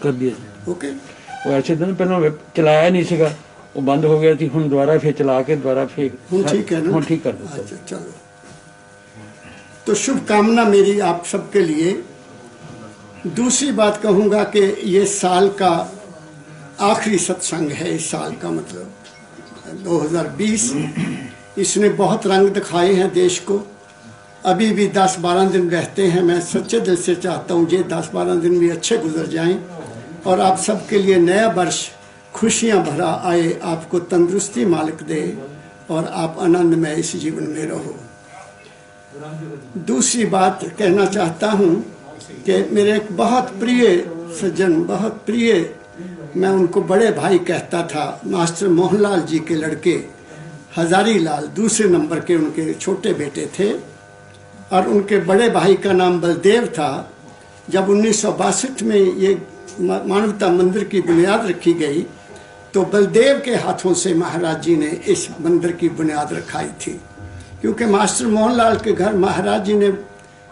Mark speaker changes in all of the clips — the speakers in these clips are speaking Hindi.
Speaker 1: कर दिया।
Speaker 2: ओके,
Speaker 1: वो ऐसे दिन पहले चलाया नहीं सीगा, वो बंद हो गया थी, हुण दोबारा फिर चला के दोबारा फिर
Speaker 2: ठीक है ना,
Speaker 1: हुण ठीक कर दिया।
Speaker 2: अच्छा चलो, तो शुभकामना मेरी आप सबके लिए। दूसरी बात कहूँगा कि ये साल का आखिरी सत्संग है, इस साल का मतलब 2020। इसने बहुत रंग दिखाए हैं देश को। अभी भी 10-12 दिन रहते हैं। मैं सच्चे दिल से चाहता हूँ ये 10-12 दिन भी अच्छे गुजर जाएं और आप सबके लिए नया वर्ष खुशियाँ भरा आए, आपको तंदुरुस्ती मालिक दे और आप आनंदमय इस जीवन में रहो। दूसरी बात कहना चाहता हूँ कि मेरे एक बहुत प्रिय सज्जन, बहुत प्रिय, मैं उनको बड़े भाई कहता था, मास्टर मोहनलाल जी के लड़के हजारी लाल, दूसरे नंबर के उनके छोटे बेटे थे और उनके बड़े भाई का नाम बलदेव था। जब 1962 में ये मानवता मंदिर की बुनियाद रखी गई तो बलदेव के हाथों से महाराज जी ने इस मंदिर की बुनियाद रखाई थी, क्योंकि मास्टर मोहनलाल के घर महाराज जी ने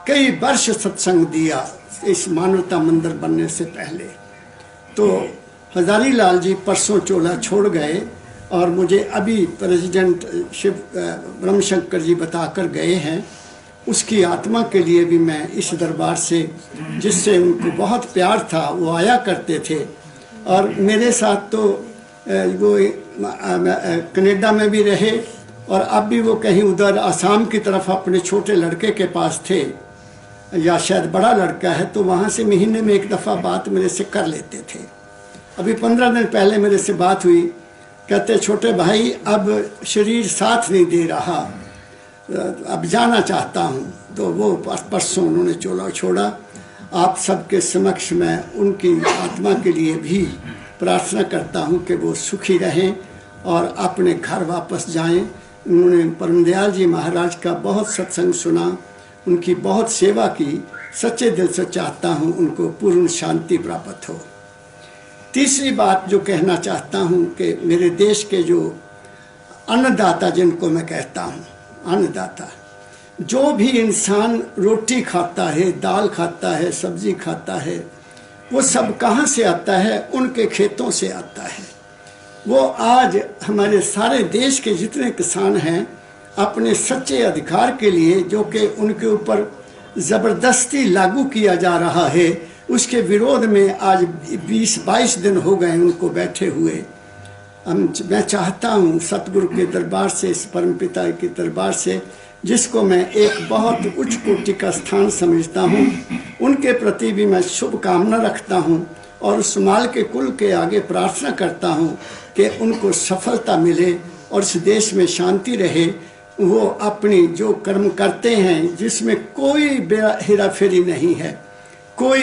Speaker 2: कई वर्ष सत्संग दिया इस मानवता मंदिर बनने से पहले। तो हजारी लाल जी परसों चोला छोड़ गए और मुझे अभी प्रेसिडेंट शिव ब्रह्मशंकर जी बताकर गए हैं। उसकी आत्मा के लिए भी मैं इस दरबार से, जिससे उनको बहुत प्यार था, वो आया करते थे और मेरे साथ तो वो कनाडा में भी रहे और अब भी वो कहीं उधर आसाम की तरफ अपने छोटे लड़के के पास थे, या शायद बड़ा लड़का है, तो वहाँ से महीने में एक दफ़ा बात मेरे से कर लेते थे। अभी 15 दिन पहले मेरे से बात हुई, कहते छोटे भाई अब शरीर साथ नहीं दे रहा, अब जाना चाहता हूँ। तो वो परसों उन्होंने चोला छोड़ा। आप सबके समक्ष मैं उनकी आत्मा के लिए भी प्रार्थना करता हूँ कि वो सुखी रहें और अपने घर वापस जाएं। उन्होंने परमदयाल जी महाराज का बहुत सत्संग सुना, उनकी बहुत सेवा की। सच्चे दिल से चाहता हूँ उनको पूर्ण शांति प्राप्त हो। तीसरी बात जो कहना चाहता हूँ कि मेरे देश के जो अन्नदाता, जिनको मैं कहता हूँ अन्नदाता, जो भी इंसान रोटी खाता है, दाल खाता है, सब्जी खाता है, वो सब कहाँ से आता है? उनके खेतों से आता है। वो आज हमारे सारे देश के जितने किसान हैं, अपने सच्चे अधिकार के लिए, जो कि उनके ऊपर ज़बरदस्ती लागू किया जा रहा है, उसके विरोध में आज 20-22 दिन हो गए उनको बैठे हुए। मैं चाहता हूँ सतगुरु के दरबार से, इस परमपिता के दरबार से, जिसको मैं एक बहुत उच्च कोटि का स्थान समझता हूँ, उनके प्रति भी मैं शुभकामना रखता हूँ और उस माल के कुल के आगे प्रार्थना करता हूँ कि उनको सफलता मिले और इस देश में शांति रहे। वो अपनी जो कर्म करते हैं, जिसमें कोई हेरा फेरी नहीं है, कोई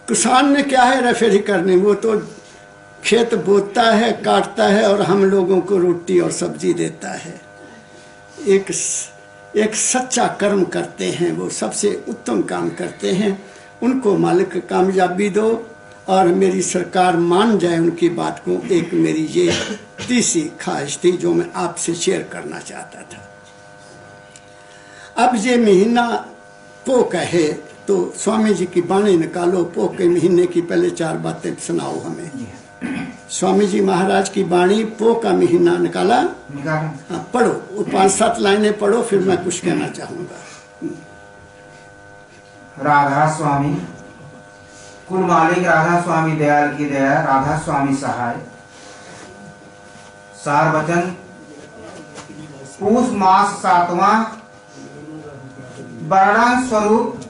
Speaker 2: किसान ने क्या हेरा फेरी करनी, वो तो खेत बोता है, काटता है और हम लोगों को रोटी और सब्जी देता है। एक सच्चा कर्म करते हैं, वो सबसे उत्तम काम करते हैं। उनको मालिक कामयाबी दो और मेरी सरकार मान जाए उनकी बात को। एक मेरी ये तीसरी ख्वाहिश थी जो मैं आपसे शेयर करना चाहता था। अब ये महीना पोक है तो स्वामी जी की बाणी निकालो। पोक के महीने की पहले 4 बातें सुनाओ हमें। स्वामी जी महाराज की बाणी पोक का महीना निकाला। हाँ, पढ़ो, वो 5-7 लाइनें पढ़ो, फिर मैं कुछ कहना चाहूँगा।
Speaker 3: राधा स्वामी कुल मालिक, राधा स्वामी दयाल की दया, राधा स्वामी सहाय। सार वचन, पूष मास 7वां, वर्णन स्वरूप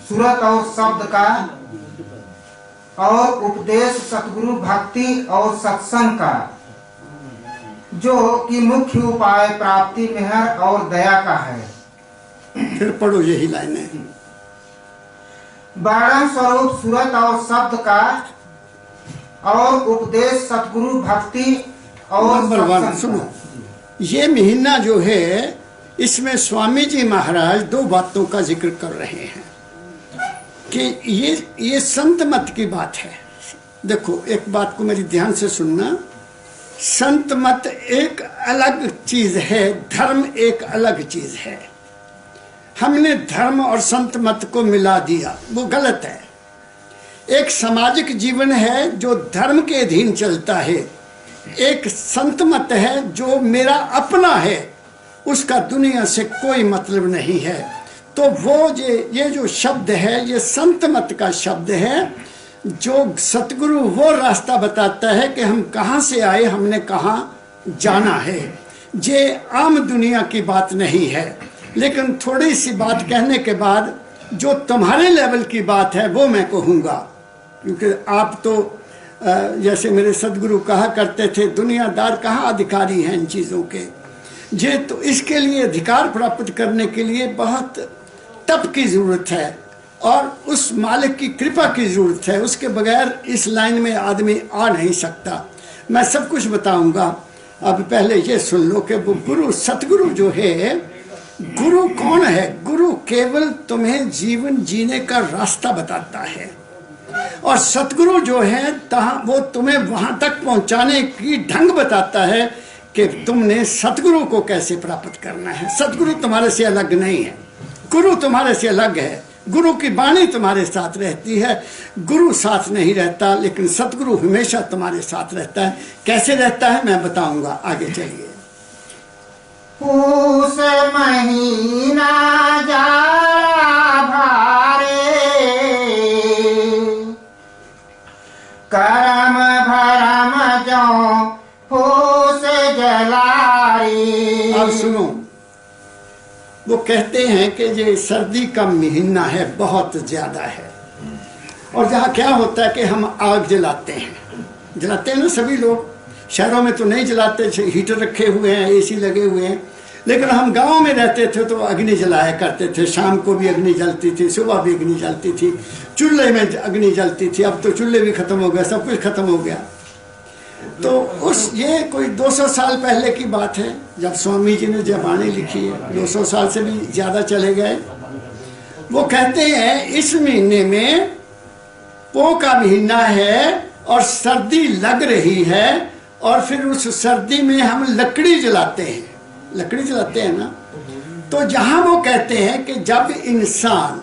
Speaker 3: सूरत और शब्द का और उपदेश सतगुरु भक्ति और सत्संग का, जो कि मुख्य उपाय प्राप्ति मेहर और दया का है।
Speaker 2: फिर पढ़ो यही लाइनें।
Speaker 3: वर्णन स्वरूप सूरत और शब्द का और उपदेश सतगुरु भक्ति और
Speaker 2: नंबर 1 सुनो। ये महीना जो है, इसमें स्वामी जी महाराज 2 बातों का जिक्र कर रहे हैं कि ये संत मत की बात है। देखो, एक बात को मेरी ध्यान से सुनना। संत मत एक अलग चीज है, धर्म एक अलग चीज है। हमने धर्म और संत मत को मिला दिया, वो गलत है। एक सामाजिक जीवन है जो धर्म के अधीन चलता है, एक संत मत है जो मेरा अपना है, उसका दुनिया से कोई मतलब नहीं है। तो वो ये जो शब्द है ये संत मत का शब्द है, जो सतगुरु वो रास्ता बताता है कि हम कहाँ से आए, हमने कहाँ जाना है। ये आम दुनिया की बात नहीं है, लेकिन थोड़ी सी बात कहने के बाद जो तुम्हारे लेवल की बात है वो मैं कहूँगा, क्योंकि आप तो जैसे मेरे सदगुरु कहा करते थे, दुनियादार कहाँ अधिकारी हैं इन चीज़ों के। ये तो इसके लिए अधिकार प्राप्त करने के लिए बहुत तप की ज़रूरत है और उस मालिक की कृपा की ज़रूरत है, उसके बगैर इस लाइन में आदमी आ नहीं सकता। मैं सब कुछ बताऊंगा, अब पहले ये सुन लो कि वो गुरु सतगुरु जो है, गुरु कौन है? गुरु केवल तुम्हें जीवन जीने का रास्ता बताता है, और सतगुरु जो है वो तुम्हें वहां तक पहुंचाने की ढंग बताता है कि तुमने सतगुरु को कैसे प्राप्त करना है। सतगुरु तुम्हारे से अलग नहीं है, गुरु तुम्हारे से अलग है। गुरु की वाणी तुम्हारे साथ रहती है, गुरु साथ नहीं रहता, लेकिन सतगुरु हमेशा तुम्हारे साथ रहता है। कैसे रहता है मैं बताऊंगा, आगे चलिए।
Speaker 3: पूस महीना जाड़ा भारे, करम भरम जो फूस जलारी।
Speaker 2: अब सुनो, वो कहते हैं कि ये सर्दी का महीना है, बहुत ज्यादा है, और जहाँ क्या होता है कि हम आग जलाते हैं ना सभी लोग। शहरों में तो नहीं जलाते, हीटर रखे हुए हैं, एसी लगे हुए हैं, लेकिन हम गांव में रहते थे तो अग्नि जलाया करते थे। शाम को भी अग्नि जलती थी, सुबह भी अग्नि जलती थी, चूल्हे में अग्नि जलती थी। अब तो चूल्हे भी खत्म हो गए, सब कुछ खत्म हो गया। तो ये कोई 200 साल पहले की बात है, जब स्वामी जी ने जब वाणी लिखी है। 200 साल से भी ज़्यादा चले गए। वो कहते हैं इस महीने में, पो का महीना है और सर्दी लग रही है, और फिर उस सर्दी में हम लकड़ी जलाते हैं ना। तो जहाँ वो कहते हैं कि जब इंसान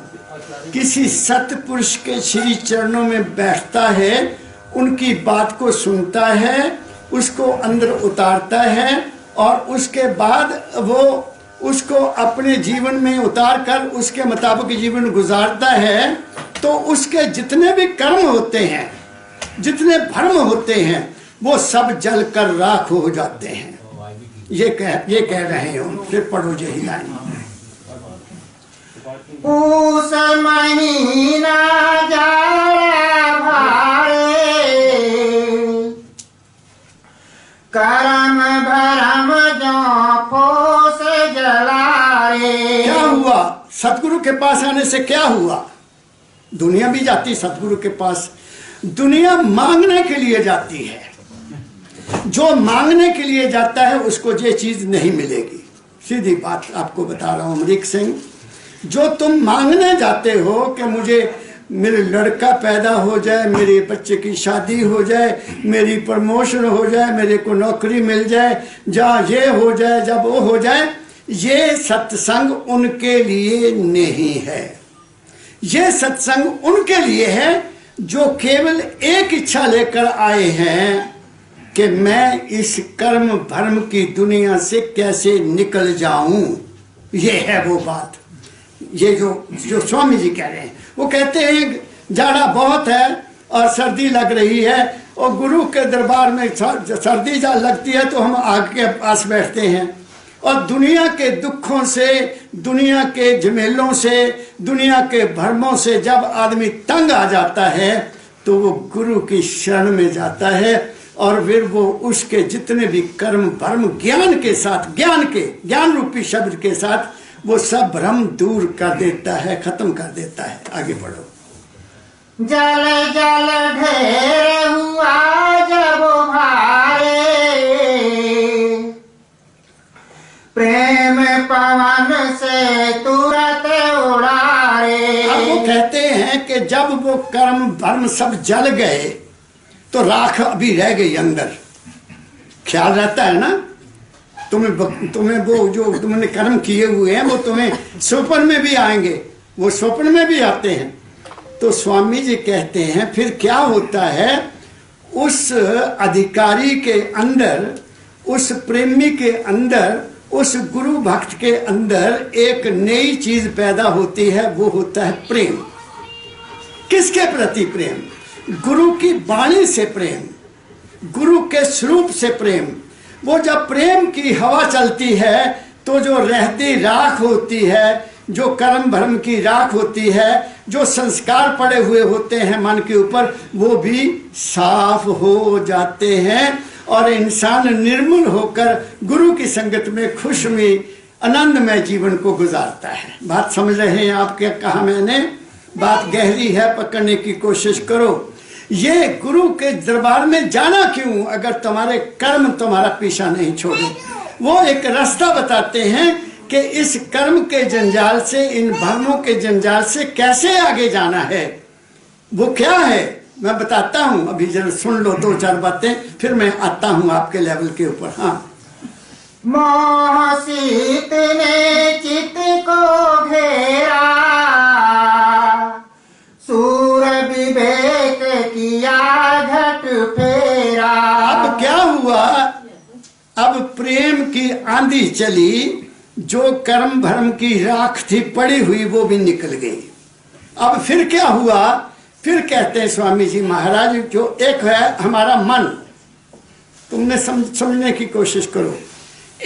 Speaker 2: किसी सतपुरुष के श्री चरणों में बैठता है, उनकी बात को सुनता है, उसको अंदर उतारता है, और उसके बाद वो उसको अपने जीवन में उतार कर उसके मुताबिक जीवन गुजारता है, तो उसके जितने भी कर्म होते हैं, जितने भ्रम होते हैं, वो सब जल कर राख हो जाते हैं। ये कह रहे हो। फिर पढ़ो यही लाइन।
Speaker 3: पूस महीना जाड़ा भारे, करम भरम जो फूस जलारे।
Speaker 2: क्या हुआ? सतगुरु के पास आने से क्या हुआ? दुनिया भी जाती सतगुरु के पास, दुनिया मांगने के लिए जाती है। जो मांगने के लिए जाता है उसको ये चीज नहीं मिलेगी। सीधी बात आपको बता रहा हूं अमरीक सिंह, जो तुम मांगने जाते हो कि मुझे मेरे लड़का पैदा हो जाए, मेरे बच्चे की शादी हो जाए, मेरी प्रमोशन हो जाए, मेरे को नौकरी मिल जाए, जहाँ ये हो जाए, जब वो हो जाए, ये सत्संग उनके लिए नहीं है। ये सत्संग उनके लिए है जो केवल एक इच्छा लेकर आए हैं कि मैं इस कर्म भर्म की दुनिया से कैसे निकल जाऊं। ये है वो बात। ये जो स्वामी जी कह रहे हैं, वो कहते हैं जाड़ा बहुत है और सर्दी लग रही है, और गुरु के दरबार में सर्दी जब लगती है तो हम आग के पास बैठते हैं, और दुनिया के दुखों से, दुनिया के झमेलों से, दुनिया के भ्रमों से जब आदमी तंग आ जाता है तो वो गुरु की शरण में जाता है, और फिर वो उसके जितने भी कर्म भ्रम ज्ञान के साथ, ज्ञान रूपी शब्द के साथ वो सब भ्रम दूर कर देता है, खत्म कर देता है। आगे बढ़ो।
Speaker 3: जल जल ढेर हुआ जब भारे, प्रेम पवन से तुरंत उड़ारे।
Speaker 2: अब वो कहते हैं कि जब वो कर्म भ्रम सब जल गए तो राख अभी रह गई अंदर। ख्याल रहता है ना तुम्हें वो जो तुमने कर्म किए हुए हैं वो तुम्हें स्वप्न में भी आएंगे, वो स्वप्न में भी आते हैं। तो स्वामी जी कहते हैं फिर क्या होता है, उस अधिकारी के अंदर, उस प्रेमी के अंदर, उस गुरु भक्त के अंदर एक नई चीज पैदा होती है, वो होता है प्रेम। किसके प्रति प्रेम? गुरु की वाणी से प्रेम, गुरु के स्वरूप से प्रेम। वो जब प्रेम की हवा चलती है तो जो रहती राख होती है, जो कर्म भरम की राख होती है, जो संस्कार पड़े हुए होते हैं मन के ऊपर, वो भी साफ हो जाते हैं और इंसान निर्मल होकर गुरु की संगत में खुशमी आनंदमय जीवन को गुजारता है। बात समझ रहे हैं आप? क्या कहा मैंने? बात गहरी है, पकड़ने की कोशिश करो। ये गुरु के दरबार में जाना क्यों? अगर तुम्हारे कर्म तुम्हारा पीछा नहीं छोड़े। वो एक रास्ता बताते हैं कि इस कर्म के जंजाल से, इन भ्रमों के जंजाल से कैसे आगे जाना है। वो क्या है मैं बताता हूं, अभी जरा सुन लो 2-4 बातें, फिर मैं आता हूं आपके लेवल के ऊपर। हाँ,
Speaker 3: मोहसीत ने चित को घेरा, सूर विवेक किया घट फेरा।
Speaker 2: अब क्या हुआ? अब प्रेम की आंधी चली, जो कर्म भरम की राख थी पड़ी हुई वो भी निकल गई। अब फिर क्या हुआ? फिर कहते हैं स्वामी जी महाराज, जो एक है हमारा मन, तुमने समझने की कोशिश करो।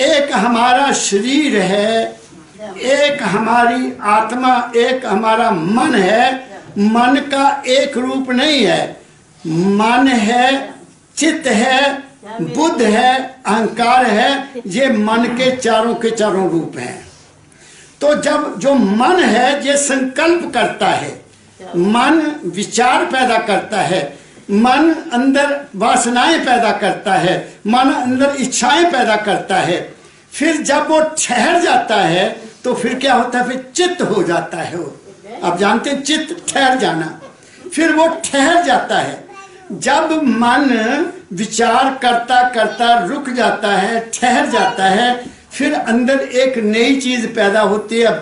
Speaker 2: एक हमारा शरीर है, एक हमारी आत्मा, एक हमारा मन है। मन का एक रूप नहीं है, मन है, चित्त है, बुद्ध है, अहंकार है। ये मन के चारों रूप हैं। तो जब जो मन है ये संकल्प करता है, मन विचार पैदा करता है, मन अंदर वासनाएं पैदा करता है, मन अंदर इच्छाएं पैदा करता है। फिर जब वो ठहर जाता है तो फिर क्या होता है? फिर चित्त हो जाता है। वो आप जानते हैं चित्त, ठहर जाना। फिर वो ठहर जाता है। जब मन विचार करता करता रुक जाता है, ठहर जाता है, फिर अंदर एक नई चीज पैदा होती है,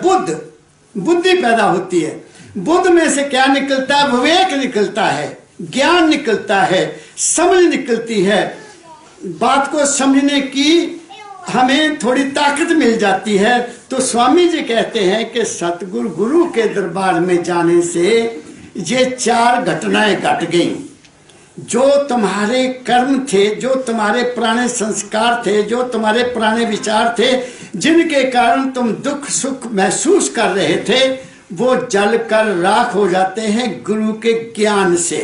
Speaker 2: बुद्धि पैदा होती है। बुद्ध में से क्या निकलता है? विवेक निकलता है, ज्ञान निकलता है, समझ निकलती है। बात को समझने की हमें थोड़ी ताकत मिल जाती है। तो स्वामी जी कहते हैं कि सतगुरु गुरु के दरबार में जाने से ये 4 घटनाएं घट गईं। जो तुम्हारे कर्म थे, जो तुम्हारे पुराने संस्कार थे, जो तुम्हारे पुराने विचार थे, जिनके कारण तुम दुख सुख महसूस कर रहे थे, वो जल कर राख हो जाते हैं गुरु के ज्ञान से।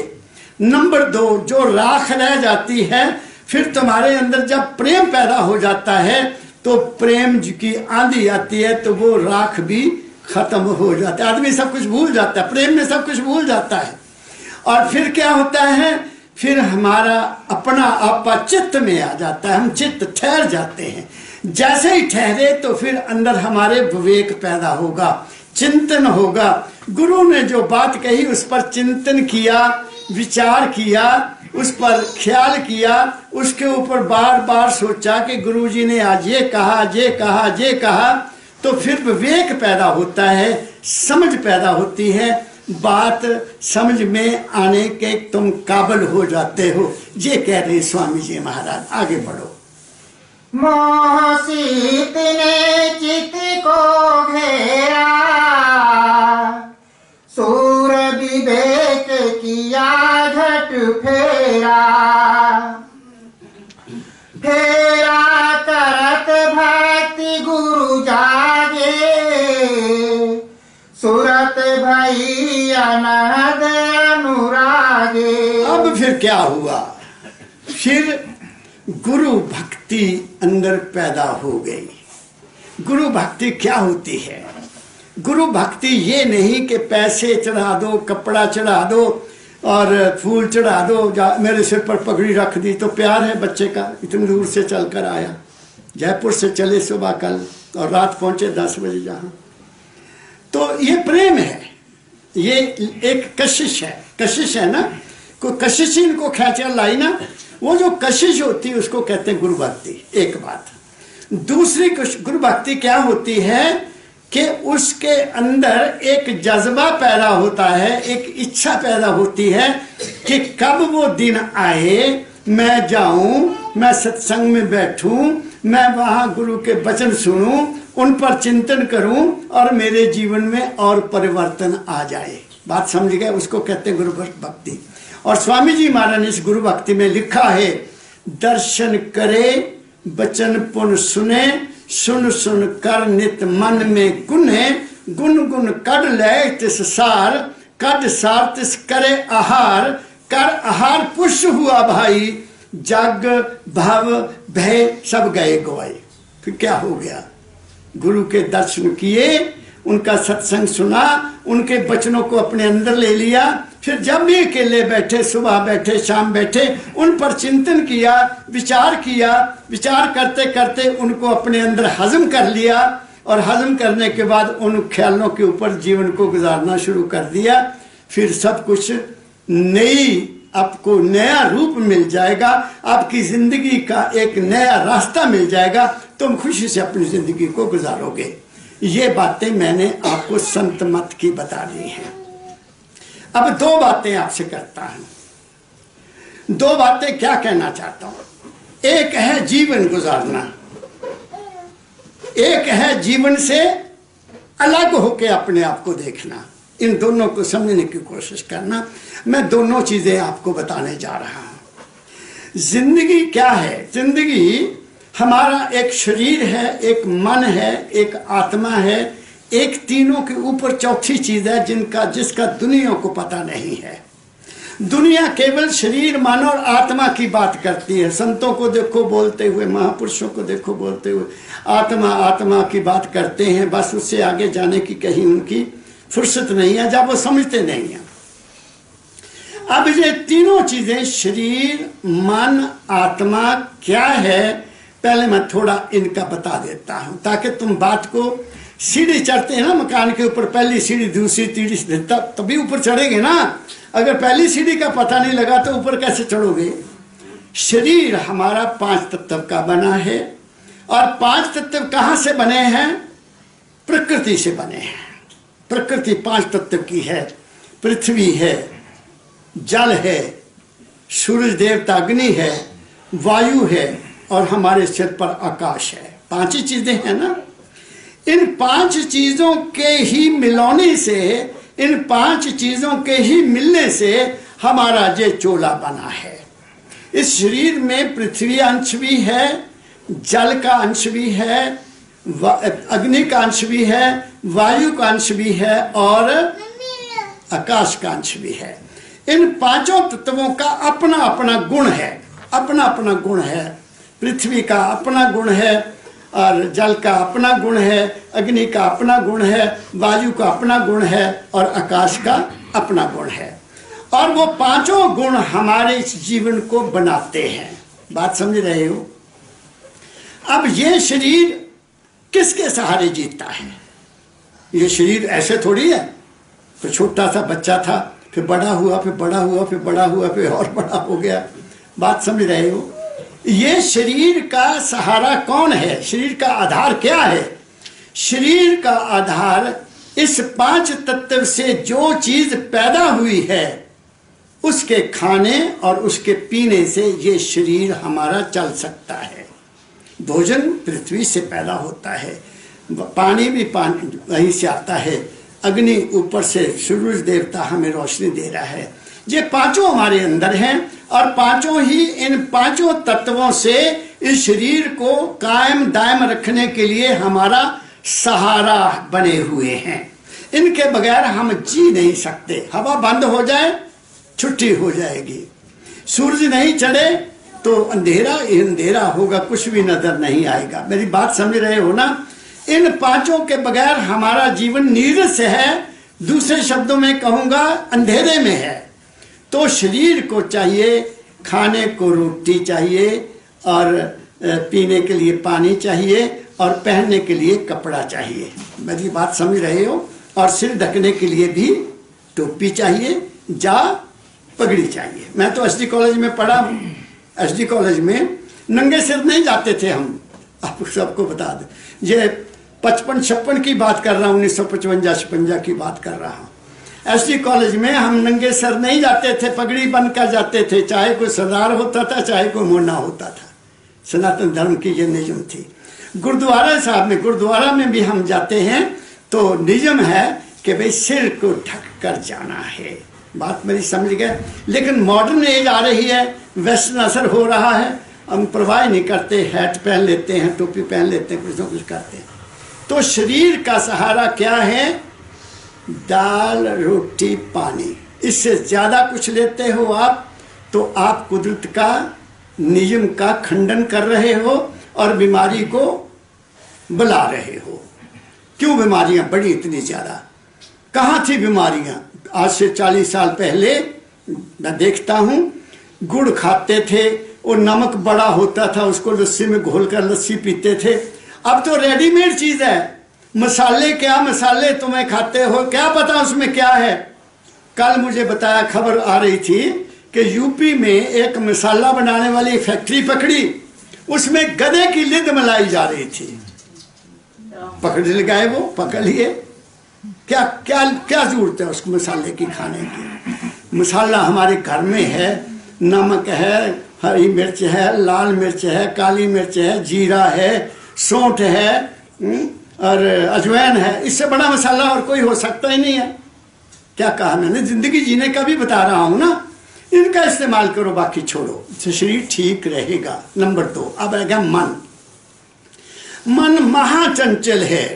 Speaker 2: नंबर 2, जो राख रह जाती है, फिर तुम्हारे अंदर जब प्रेम पैदा हो जाता है तो प्रेम की आंधी आती है तो वो राख भी खत्म हो जाता है। आदमी सब कुछ भूल जाता है, प्रेम में सब कुछ भूल जाता है। और फिर क्या होता है? फिर हमारा अपना आपा चित्त में आ जाता है, हम चित्त ठहर जाते हैं। जैसे ही ठहरे तो फिर अंदर हमारे विवेक पैदा होगा, चिंतन होगा। गुरु ने जो बात कही उस पर चिंतन किया, विचार किया, उस पर ख्याल किया, उसके ऊपर बार बार सोचा कि गुरुजी ने आज ये कहा, ये कहा, ये कहा, तो फिर विवेक पैदा होता है, समझ पैदा होती है, बात समझ में आने के तुम काबिल हो जाते हो। ये कह रहे स्वामी जी महाराज। आगे बढ़ो।
Speaker 3: मोहसीत ने चित को घेरा, सूर विवेक किया घट फेरा, फेरा करत भक्ति गुरु जागे, सुरत भई अनहद अनुरागे।
Speaker 2: अब फिर क्या हुआ? फिर गुरु भक्ति अंदर पैदा हो गई। गुरु भक्ति क्या होती है? गुरु भक्ति ये नहीं कि पैसे चढ़ा दो, कपड़ा चढ़ा दो और फूल चढ़ा दो, मेरे सिर पर पगड़ी रख दी तो प्यार है बच्चे का। इतनी दूर से चल कर आया, जयपुर से चले सुबह कल और रात पहुंचे 10 बजे जहाँ। तो ये प्रेम है, ये एक कशिश है। कशिश है ना, कोई कशिश इनको खींचा लाई ना, वो जो कशिश होती है उसको कहते हैं गुरु भक्ति। एक बात। दूसरी गुरु भक्ति क्या होती है कि उसके अंदर एक जज्बा पैदा होता है, एक इच्छा पैदा होती है कि कब वो दिन आए, मैं जाऊं, मैं सत्संग में बैठूं, मैं वहां गुरु के वचन सुनूं, उन पर चिंतन करूं और मेरे जीवन में और परिवर्तन आ जाए। बात समझ गए? उसको कहते हैं गुरु भक्ति। और स्वामी जी महाराज ने इस गुरु भक्ति में लिखा है, दर्शन करे बचन पुन सुने, सुन सुन कर नित मन में गुने, गुन गुन कड ले तिस सार, कड सार तिस करे आहार, कर आहार पुष्ट हुआ भाई, जग भव भय सब गए गवाए। फिर क्या हो गया? गुरु के दर्शन किए, उनका सत्संग सुना, उनके वचनों को अपने अंदर ले लिया, फिर जब भी अकेले बैठे, सुबह बैठे, शाम बैठे, उन पर चिंतन किया, विचार करते करते उनको अपने अंदर हजम कर लिया, और हजम करने के बाद उन ख्यालों के ऊपर जीवन को गुजारना शुरू कर दिया। फिर सब कुछ आपको नया रूप मिल जाएगा, आपकी जिंदगी का एक नया रास्ता मिल जाएगा, तुम खुशी से अपनी जिंदगी को गुजारोगे। ये बातें मैंने आपको संत मत की बता दी हैं। अब दो बातें आपसे करता हूं। दो बातें क्या कहना चाहता हूं। एक है जीवन गुजारना, एक है जीवन से अलग होकर अपने आप को देखना। इन दोनों को समझने की कोशिश करना। मैं दोनों चीजें आपको बताने जा रहा हूं। जिंदगी क्या है? जिंदगी हमारा एक शरीर है, एक मन है, एक आत्मा है, एक तीनों के ऊपर चौथी चीज है जिसका दुनिया को पता नहीं है। दुनिया केवल शरीर, मन और आत्मा की बात करती है। संतों को देखो बोलते हुए, महापुरुषों को देखो बोलते हुए, आत्मा आत्मा की बात करते हैं। बस उससे आगे जाने की कहीं उनकी फुर्सत नहीं है, जब वो समझते नहीं है। अब ये तीनों चीजें, शरीर, मन, आत्मा क्या है, पहले मैं थोड़ा इनका बता देता हूं, ताकि तुम बात को, सीढ़ी चढ़ते हैं ना मकान के ऊपर, पहली सीढ़ी, दूसरी सीढ़ी, तभी ऊपर चढ़ेंगे ना। अगर पहली सीढ़ी का पता नहीं लगा तो ऊपर कैसे चढ़ोगे? शरीर हमारा 5 तत्व का बना है, और 5 तत्व कहां से बने हैं? प्रकृति से बने हैं। प्रकृति 5 तत्व की है। पृथ्वी है, जल है, सूरज देवता अग्नि है, वायु है, और हमारे सिर पर आकाश है। 5 ही चीजें हैं ना। इन 5 चीजों के ही मिलने से, इन 5 चीजों के ही मिलने से हमारा ये चोला बना है। इस शरीर में पृथ्वी अंश भी है, जल का अंश भी है, अग्नि का अंश भी है, वायु का अंश भी है, और आकाश का अंश भी है। इन 5 तत्वों का अपना अपना गुण है, अपना अपना गुण है। पृथ्वी का अपना गुण है, और जल का अपना गुण है, अग्नि का अपना गुण है, वायु का अपना गुण है, और आकाश का अपना गुण है। और वो 5 गुण हमारे इस जीवन को बनाते हैं। बात समझ रहे हो? अब ये शरीर किसके सहारे जीता है? ये शरीर ऐसे थोड़ी है। तो छोटा सा बच्चा था, फिर बड़ा हुआ, फिर बड़ा हुआ, फिर बड़ा हुआ, फिर और बड़ा हो गया। बात समझ रहे हो? ये शरीर का सहारा कौन है? शरीर का आधार क्या है? शरीर का आधार इस 5 तत्व से जो चीज पैदा हुई है, उसके खाने और उसके पीने से ये शरीर हमारा चल सकता है। भोजन पृथ्वी से पैदा होता है, पानी भी पानी वहीं से आता है, अग्नि ऊपर से सूरज देवता हमें रोशनी दे रहा है। ये 5 हमारे अंदर हैं, और 5 ही इन 5 तत्वों से इस शरीर को कायम दायम रखने के लिए हमारा सहारा बने हुए हैं। इनके बगैर हम जी नहीं सकते। हवा बंद हो जाए, छुट्टी हो जाएगी। सूरज नहीं चढ़े तो अंधेरा ही अंधेरा होगा, कुछ भी नजर नहीं आएगा। मेरी बात समझ रहे हो ना? इन 5 के बगैर हमारा जीवन नीरस है। दूसरे शब्दों में कहूंगा, अंधेरे में है। तो शरीर को चाहिए, खाने को रोटी चाहिए, और पीने के लिए पानी चाहिए, और पहनने के लिए कपड़ा चाहिए। मेरी बात समझ रहे हो? और सिर ढकने के लिए भी टोपी चाहिए, जा पगड़ी चाहिए। मैं तो एसडी कॉलेज में पढ़ा हूँ। एसडी कॉलेज में नंगे सिर नहीं जाते थे हम, आपको सबको बता दें। ये 55-56 की बात कर रहा हूँ, 1955-56 की बात कर रहा हूँ। एसडी कॉलेज में हम नंगे सर नहीं जाते थे, पगड़ी बन कर जाते थे, चाहे कोई सरदार होता था चाहे कोई मुन्ना होता था। सनातन धर्म की ये नियम थी। गुरुद्वारा साहब में, गुरुद्वारा में भी हम जाते हैं तो नियम है कि भाई सिर को ढक कर जाना है। बात मेरी समझ गए। लेकिन मॉडर्न एज आ रही है, वेस्टर्न असर हो रहा है, हम परवाह नहीं करते, हैट पहन लेते हैं, टोपी पहन लेते हैं, कुछ ना कुछ करते हैं। तो शरीर का सहारा क्या है? दाल रोटी पानी। इससे ज्यादा कुछ लेते हो आप तो आप कुदरत का नियम का खंडन कर रहे हो और बीमारी को बुला रहे हो। क्यों बीमारियां बढ़ी इतनी ज्यादा? कहाँ थी बीमारियां? आज से 40 साल पहले मैं देखता हूं, गुड़ खाते थे, वो नमक बड़ा होता था, उसको लस्सी में घोलकर लस्सी पीते थे। अब तो रेडीमेड चीज है। मसाले, क्या मसाले तुम्हें खाते हो, क्या पता उसमें क्या है। कल मुझे बताया, खबर आ रही थी कि यूपी में एक मसाला बनाने वाली फैक्ट्री पकड़ी, उसमें गधे की लिद मलाई जा रही थी। पकड़ लगाए, वो पकड़ लिए। क्या क्या क्या जरूरत है उसको मसाले की खाने की? मसाला हमारे घर में है, नमक है, हरी मिर्च है, लाल मिर्च है, काली मिर्च है, जीरा है, सौंठ है और अजवाइन है। इससे बड़ा मसाला और कोई हो सकता ही नहीं है। क्या कहा मैंने? जिंदगी जीने का भी बता रहा हूं ना। इनका इस्तेमाल करो, बाकी छोड़ो, तो शरीर ठीक रहेगा। नंबर 2, अब आएगा मन। मन महाचंचल है।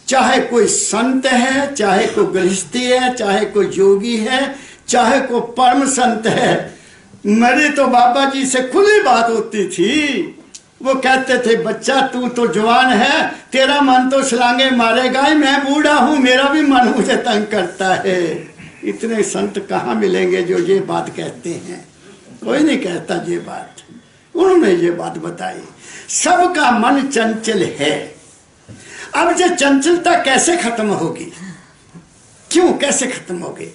Speaker 2: चाहे कोई संत है, चाहे कोई गृहस्थी है, चाहे कोई योगी है, चाहे कोई परम संत है। मेरी तो बाबा जी से खुली बात होती थी। वो कहते थे, बच्चा तू तो जवान है, तेरा मन तो छलांगे मारेगा ही, मैं बूढ़ा हूं, मेरा भी मन मुझे तंग करता है। इतने संत कहाँ मिलेंगे जो ये बात कहते हैं? कोई नहीं कहता ये बात। उन्होंने ये बात बताई। सबका मन चंचल है। अब ये चंचलता कैसे खत्म होगी? क्यों, कैसे खत्म होगी?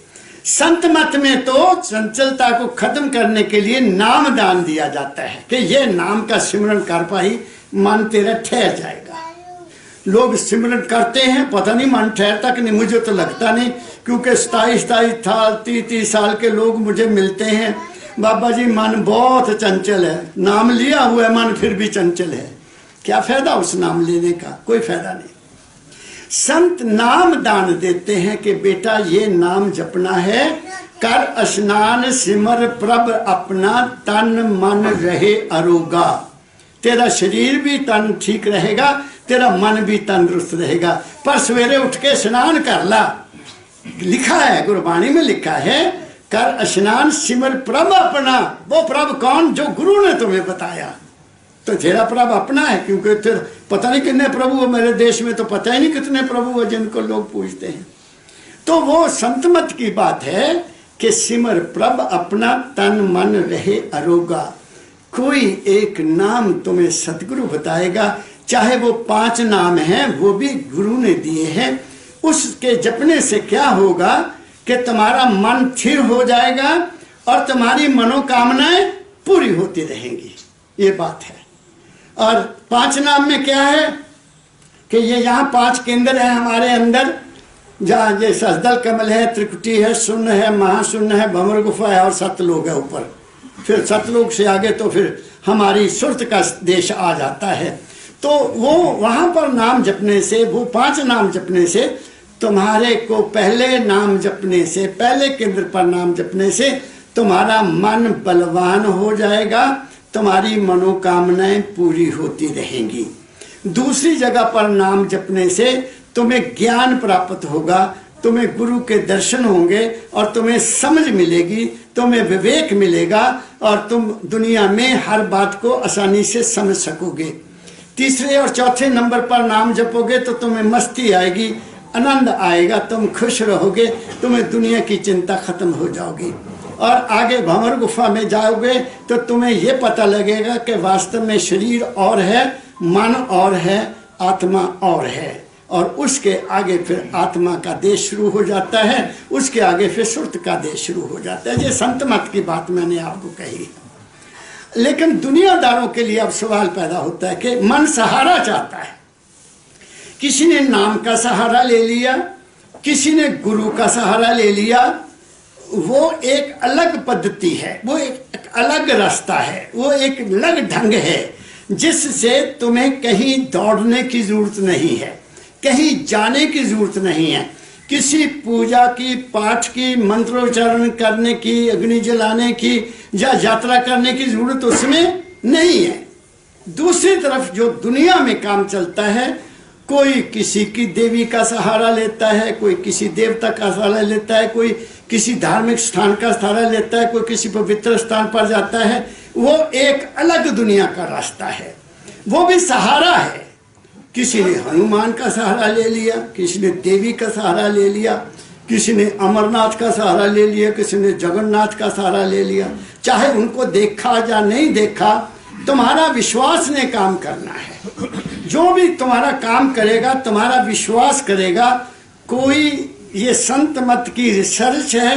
Speaker 2: संत मत में तो चंचलता को खत्म करने के लिए नाम दान दिया जाता है कि ये नाम का सिमरन कर पाई, मन तेरा ठहर जाएगा। लोग सिमरन करते हैं, पता नहीं मन ठहरता कि नहीं, मुझे तो लगता नहीं, क्योंकि 27 साल 30 साल के लोग मुझे मिलते हैं, बाबा जी मन बहुत चंचल है, नाम लिया हुआ है मन फिर भी चंचल है। क्या फायदा उस नाम लेने का? कोई फायदा नहीं। संत नाम दान देते हैं कि बेटा ये नाम जपना है, कर स्नान सिमर प्रभ अपना, तन मन रहे अरोगा। तेरा शरीर भी तन ठीक रहेगा, तेरा मन भी तंदुरुस्त रहेगा। पर सवेरे उठ के स्नान कर ला। लिखा है, गुरबाणी में लिखा है, कर स्नान सिमर प्रभ अपना। वो प्रभ कौन? जो गुरु ने तुम्हें बताया। तो तेरा प्रभु अपना है, क्योंकि तेरा पता नहीं कितने प्रभु है मेरे देश में, तो पता ही नहीं कितने प्रभु है जिनको लोग पूजते हैं। तो वो संत मत की बात है कि सिमर प्रभ अपना, तन मन रहे अरोगा। कोई एक नाम तुम्हें सतगुरु बताएगा, चाहे वो 5 नाम हैं, वो भी गुरु ने दिए हैं। उसके जपने से क्या होगा कि तुम्हारा मन स्थिर हो जाएगा और तुम्हारी मनोकामनाएं पूरी होती रहेंगी। ये बात है। और 5 नाम में क्या है कि ये यहाँ 5 केंद्र है हमारे अंदर, जहाँ ये सजदल कमल है, त्रिकुटी है, शून्य है, महाशून्य है, भंवर गुफा है और सतलोक है ऊपर। फिर सतलोक से आगे तो फिर हमारी सुरत का देश आ जाता है। तो वो वहाँ पर नाम जपने से, वो 5 नाम जपने से तुम्हारे को, पहले नाम जपने से, पहले केंद्र पर नाम जपने से तुम्हारा मन बलवान हो जाएगा, तुम्हारी मनोकामनाएं पूरी होती रहेंगी। दूसरी जगह पर नाम जपने से तुम्हें ज्ञान प्राप्त होगा, तुम्हें गुरु के दर्शन होंगे और तुम्हें समझ मिलेगी, तुम्हें विवेक मिलेगा और तुम दुनिया में हर बात को आसानी से समझ सकोगे। तीसरे और चौथे नंबर पर नाम जपोगे तो तुम्हें मस्ती आएगी, आनंद आएगा, तुम खुश रहोगे, तुम्हें दुनिया की चिंता खत्म हो जाओगी। और आगे भंवर गुफा में जाओगे तो तुम्हें यह पता लगेगा कि वास्तव में शरीर और है, मन और है, आत्मा और है। और उसके आगे फिर आत्मा का देश शुरू हो जाता है, उसके आगे फिर सुरत का देश शुरू हो जाता है। ये संत मत की बात मैंने आपको कही। लेकिन दुनियादारों के लिए अब सवाल पैदा होता है कि मन सहारा चाहता है किसी ने नाम का सहारा ले लिया, किसी ने गुरु का सहारा ले लिया। वो एक अलग पद्धति है, वो एक अलग रास्ता है, वो एक अलग ढंग है जिससे तुम्हें कहीं दौड़ने की जरूरत नहीं है, कहीं जाने की जरूरत नहीं है, किसी पूजा की, पाठ की, मंत्रोच्चारण करने की, अग्नि जलाने की या यात्रा करने की जरूरत उसमें नहीं है। दूसरी तरफ जो दुनिया में काम चलता है, कोई किसी की देवी का सहारा लेता है, कोई किसी देवता का सहारा लेता है, कोई किसी धार्मिक स्थान का सहारा लेता है, कोई किसी पवित्र स्थान पर जाता है। वो एक अलग दुनिया का रास्ता है, वो भी सहारा है। किसी ने हनुमान का सहारा ले लिया, किसी ने देवी का सहारा ले लिया, किसी ने अमरनाथ का सहारा ले लिया, किसी ने जगन्नाथ का सहारा ले लिया। चाहे उनको देखा या नहीं देखा, तुम्हारा विश्वास ने काम करना है। जो भी तुम्हारा काम करेगा, तुम्हारा विश्वास करेगा। कोई ये संत मत की रिसर्च है,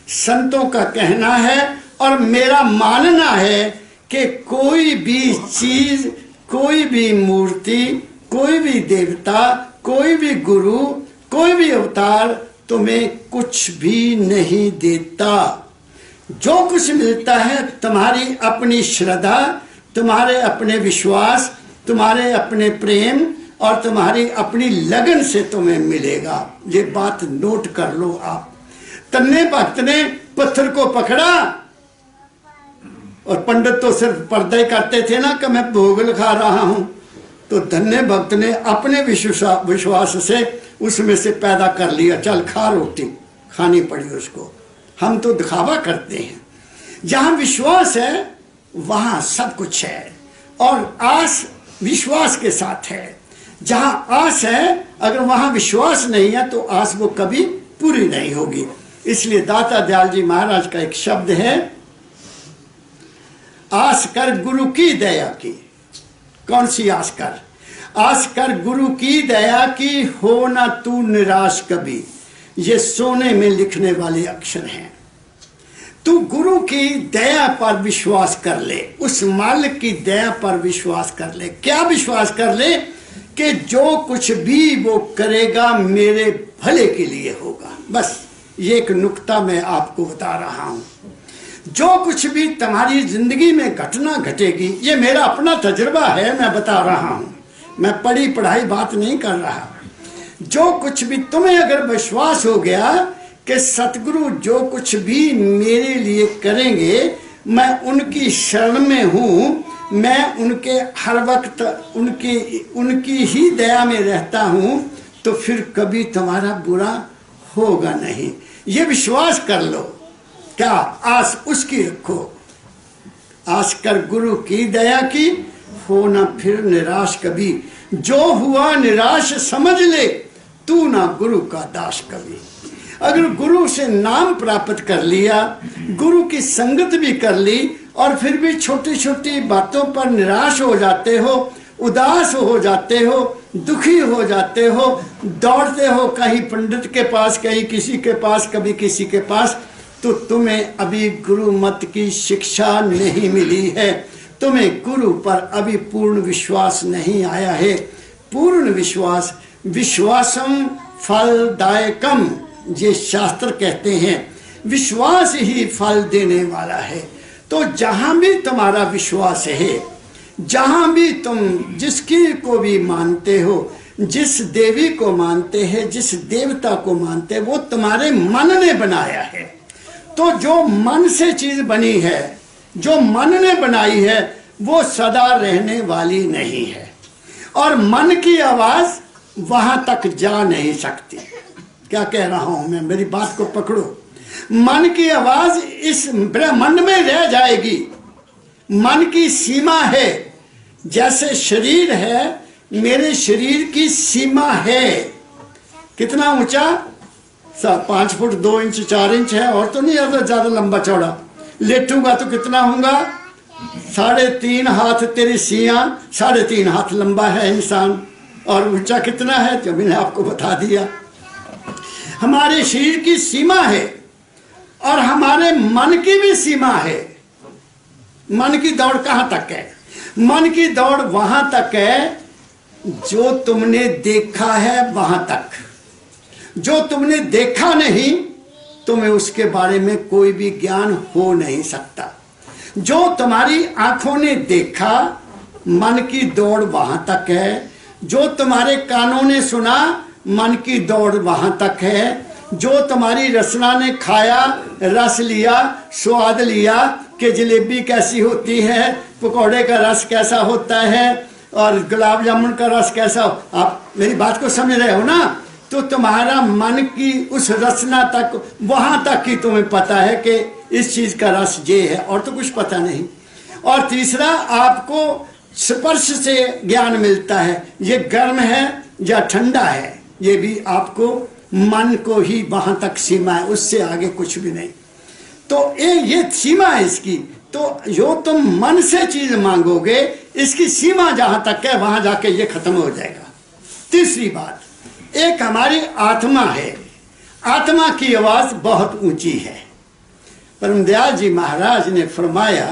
Speaker 2: संतों का कहना है और मेरा मानना है कि कोई भी चीज, कोई भी मूर्ति, कोई भी देवता, कोई भी गुरु, कोई भी अवतार तुम्हें कुछ भी नहीं देता। जो कुछ मिलता है तुम्हारी अपनी श्रद्धा, तुम्हारे अपने विश्वास, तुम्हारे अपने प्रेम और तुम्हारी अपनी लगन से तुम्हें मिलेगा। ये बात नोट कर लो आप। तन्ने भक्त ने पत्थर को पकड़ा और पंडित तो सिर्फ पर्दे करते थे ना कि मैं भोग लगा रहा हूं, तो धन्य भक्त ने अपने विश्वास से उसमें से पैदा कर लिया। चल खा, रोटी खानी पड़ी उसको। हम तो दिखावा करते हैं। जहां विश्वास है वहां सब कुछ है, और आस विश्वास के साथ है। जहां आस है, अगर वहां विश्वास नहीं है तो आस वो कभी पूरी नहीं होगी। इसलिए दाता दयाल जी महाराज का एक शब्द है, आस कर गुरु की दया की। कौन सी आस कर? आस कर गुरु की दया की, हो ना तू निराश कभी। ये सोने में लिखने वाले अक्षर हैं। तू गुरु की दया पर विश्वास कर ले, उस मालिक की दया पर विश्वास कर ले। क्या विश्वास कर ले? कि जो कुछ भी वो करेगा मेरे भले के लिए होगा। बस ये एक नुक्ता मैं आपको बता रहा हूं। जो कुछ भी तुम्हारी जिंदगी में घटना घटेगी, ये मेरा अपना तजुर्बा है, मैं बता रहा हूं, मैं पढ़ी पढ़ाई बात नहीं कर रहा। जो कुछ भी तुम्हें अगर विश्वास हो गया कि सतगुरु जो कुछ भी मेरे लिए करेंगे, मैं उनकी शरण में हूँ, मैं उनके हर वक्त उनकी ही दया में रहता हूँ, तो फिर कभी तुम्हारा बुरा होगा नहीं। ये विश्वास कर लो। क्या आस उसकी रखो। आस कर गुरु की दया की, हो ना फिर निराश कभी। जो हुआ निराश समझ ले, तू ना गुरु का दास कभी। अगर गुरु से नाम प्राप्त कर लिया, गुरु की संगत भी कर ली, और फिर भी छोटी छोटी बातों पर निराश हो जाते हो, उदास हो जाते हो, दुखी हो जाते हो, दौड़ते हो कहीं पंडित के पास, कहीं किसी के पास, कभी किसी के पास, तो तुम्हें अभी गुरु मत की शिक्षा नहीं मिली है। तुम्हें गुरु पर अभी पूर्ण विश्वास नहीं आया है। पूर्ण विश्वास, विश्वासम फलदायकम, ये शास्त्र कहते हैं। विश्वास ही फल देने वाला है। तो जहां भी तुम्हारा विश्वास है, जहां भी तुम जिसकी को भी मानते हो, जिस देवी को मानते हैं, जिस देवता को मानते हैं, वो तुम्हारे मन ने बनाया है। तो जो मन से चीज बनी है, जो मन ने बनाई है, वो सदा रहने वाली नहीं है, और मन की आवाज वहां तक जा नहीं सकती। क्या कह रहा हूं मैं, मेरी बात को पकड़ो। मन की आवाज इस ब्रह्मांड में रह जाएगी। मन की सीमा है, जैसे शरीर है, मेरे शरीर की सीमा है। कितना ऊंचा? 5 फुट 2 इंच 4 इंच है, और तो नहीं ज्यादा लंबा चौड़ा। लेटूंगा तो कितना होगा? 3.5 हाथ तेरी सियां, 3.5 हाथ लंबा है इंसान। और ऊंचा कितना है, जो मैंने आपको बता दिया। हमारे शरीर की सीमा है, और हमारे मन की भी सीमा है। मन की दौड़ कहां तक है? मन की दौड़ वहां तक है जो तुमने देखा है वहां तक, जो तुमने देखा नहीं तुम्हें उसके बारे में कोई भी ज्ञान हो नहीं सकता। जो तुम्हारी आंखों ने देखा, मन की दौड़ वहां तक है। जो तुम्हारे कानों ने सुना, मन की दौड़ वहां तक है। जो तुम्हारी रसना ने खाया, रस लिया, स्वाद लिया कि जलेबी कैसी होती है, पकौड़े का रस कैसा होता है और गुलाब जामुन का रस कैसा हो, आप मेरी बात को समझ रहे हो ना? तो तुम्हारा मन की उस रचना तक, वहां तक ही तुम्हें पता है कि इस चीज का रस ये है, और तो कुछ पता नहीं। और तीसरा, आपको स्पर्श से ज्ञान मिलता है, ये गर्म है या ठंडा है, ये भी आपको मन को ही वहां तक सीमा है, उससे आगे कुछ भी नहीं। तो ये सीमा है इसकी। तो जो तुम मन से चीज मांगोगे, इसकी सीमा जहां तक है वहां जाके ये खत्म हो जाएगा। तीसरी बात, एक हमारी आत्मा है, आत्मा की आवाज बहुत ऊंची है। परमदयाल जी महाराज ने फरमाया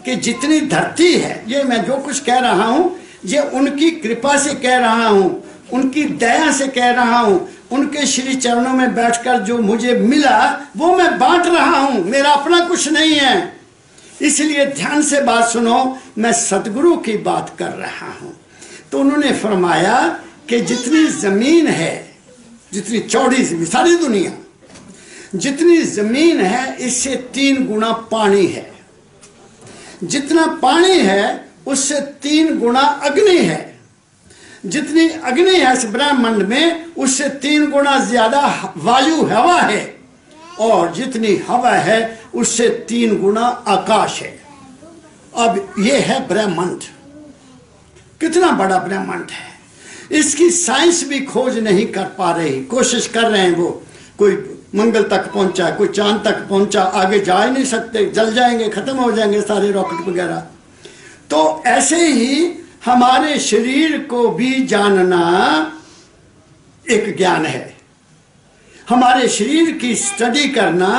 Speaker 2: कि जितनी धरती है, ये मैं जो कुछ कह रहा हूं ये उनकी कृपा से कह रहा हूं, उनकी दया से कह रहा हूं, उनके श्री चरणों में बैठकर जो मुझे मिला वो मैं बांट रहा हूं, मेरा अपना कुछ नहीं है। इसलिए ध्यान से बात सुनो, मैं सतगुरु की बात कर रहा हूं। तो उन्होंने फरमाया कि जितनी जमीन है, जितनी चौड़ी जमीन, सारी दुनिया जितनी जमीन है, इससे 3 गुना पानी है। जितना पानी है उससे 3 गुना अग्नि है। जितनी अग्नि है इस ब्रह्मांड में, उससे 3 गुना ज्यादा वायु हवा है, और जितनी हवा है उससे 3 गुना आकाश है। अब ये है ब्रह्मांड, कितना बड़ा ब्रह्मांड है। इसकी साइंस भी खोज नहीं कर पा रही, कोशिश कर रहे हैं वो, कोई मंगल तक पहुंचा, कोई चांद तक पहुंचा, आगे जा ही नहीं सकते, जल जाएंगे, खत्म हो जाएंगे सारे रॉकेट वगैरह। तो ऐसे ही हमारे शरीर को भी जानना एक ज्ञान है, हमारे शरीर की स्टडी करना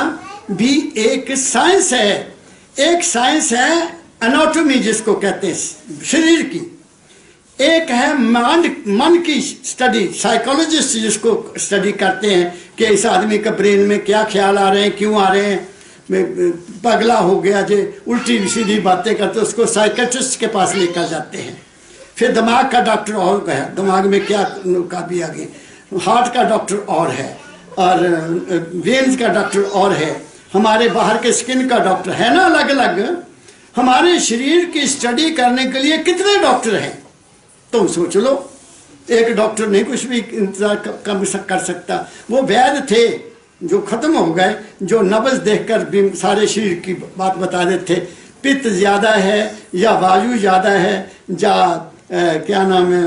Speaker 2: भी एक साइंस है। एक साइंस है एनाटॉमी जिसको कहते हैं शरीर की, एक है मन की स्टडी, साइकोलॉजिस्ट जिसको स्टडी करते हैं कि इस आदमी का ब्रेन में क्या ख्याल आ रहे हैं, क्यों आ रहे हैं, पगला हो गया जो उल्टी सीधी बातें करते, उसको साइकेट्रिस्ट के पास लेकर जाते हैं। फिर दिमाग का डॉक्टर और है, दिमाग में क्या काबी आ गई, हार्ट का डॉक्टर और है, और वेन्स का डॉक्टर और है, हमारे बाहर के स्किन का डॉक्टर है ना, अलग अलग। हमारे शरीर की स्टडी करने के लिए कितने डॉक्टर हैं तुम सोच लो। एक डॉक्टर नहीं कुछ भी इंतजार कर सकता। वो वैद्य थे जो खत्म हो गए, जो नब्ज देखकर भी सारे शरीर की बात बता देते थे, पित्त ज्यादा है या वायु ज्यादा है, या क्या नाम है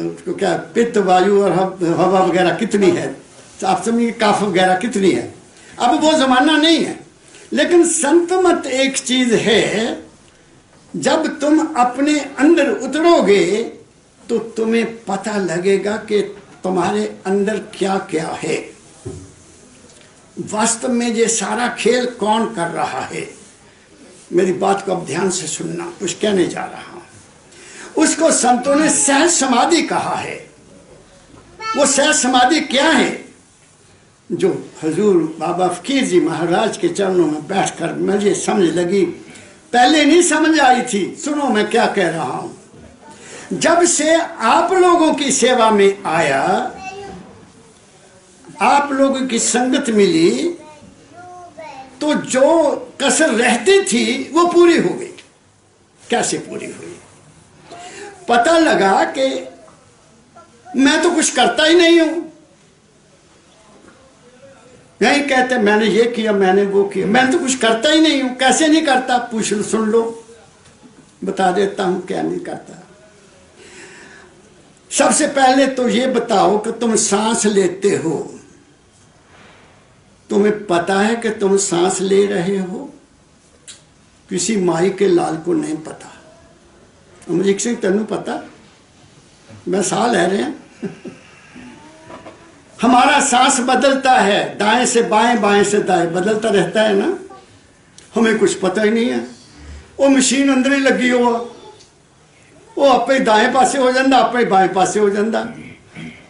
Speaker 2: उसको, क्या पित्त वायु और हवा वगैरह कितनी है, आप समझिए काफ वगैरह कितनी है। अब वो जमाना नहीं है। लेकिन संत मत एक चीज है, जब तुम अपने अंदर उतरोगे तो तुम्हें पता लगेगा कि तुम्हारे अंदर क्या क्या है, वास्तव में ये सारा खेल कौन कर रहा है। मेरी बात को अब ध्यान से सुनना, कुछ कहने जा रहा हूं। उसको संतों ने सहज समाधि कहा है। वो सहज समाधि क्या है? जो हजूर बाबा फकीर जी महाराज के चरणों में बैठकर मुझे समझ लगी, पहले नहीं समझ आई थी। सुनो मैं क्या कह रहा हूं। जब से आप लोगों की सेवा में आया, आप लोगों की संगत मिली, तो जो कसर रहती थी वो पूरी हो गई। कैसे पूरी हुई? पता लगा कि मैं तो कुछ करता ही नहीं हूं। नहीं कहते मैंने ये किया, मैंने वो किया, मैं तो कुछ करता ही नहीं हूं। कैसे नहीं करता? पूछ लो, सुन लो, बता देता हूं क्या नहीं करता। सबसे पहले तो ये बताओ कि तुम सांस लेते हो, तुम्हें पता है कि तुम सांस ले रहे हो? किसी माई के लाल को नहीं पता। अमरीक सिंह तेनू पता? मैं साह ले रहे हैं। हमारा सांस बदलता है, दाएं से बाएं, बाएं से दाएं, बदलता रहता है ना। हमें कुछ पता ही नहीं है। वो मशीन अंदर ही लगी हुआ, वो आपे दाएं पासे हो जाता, आपे बाएं पासे हो जाता,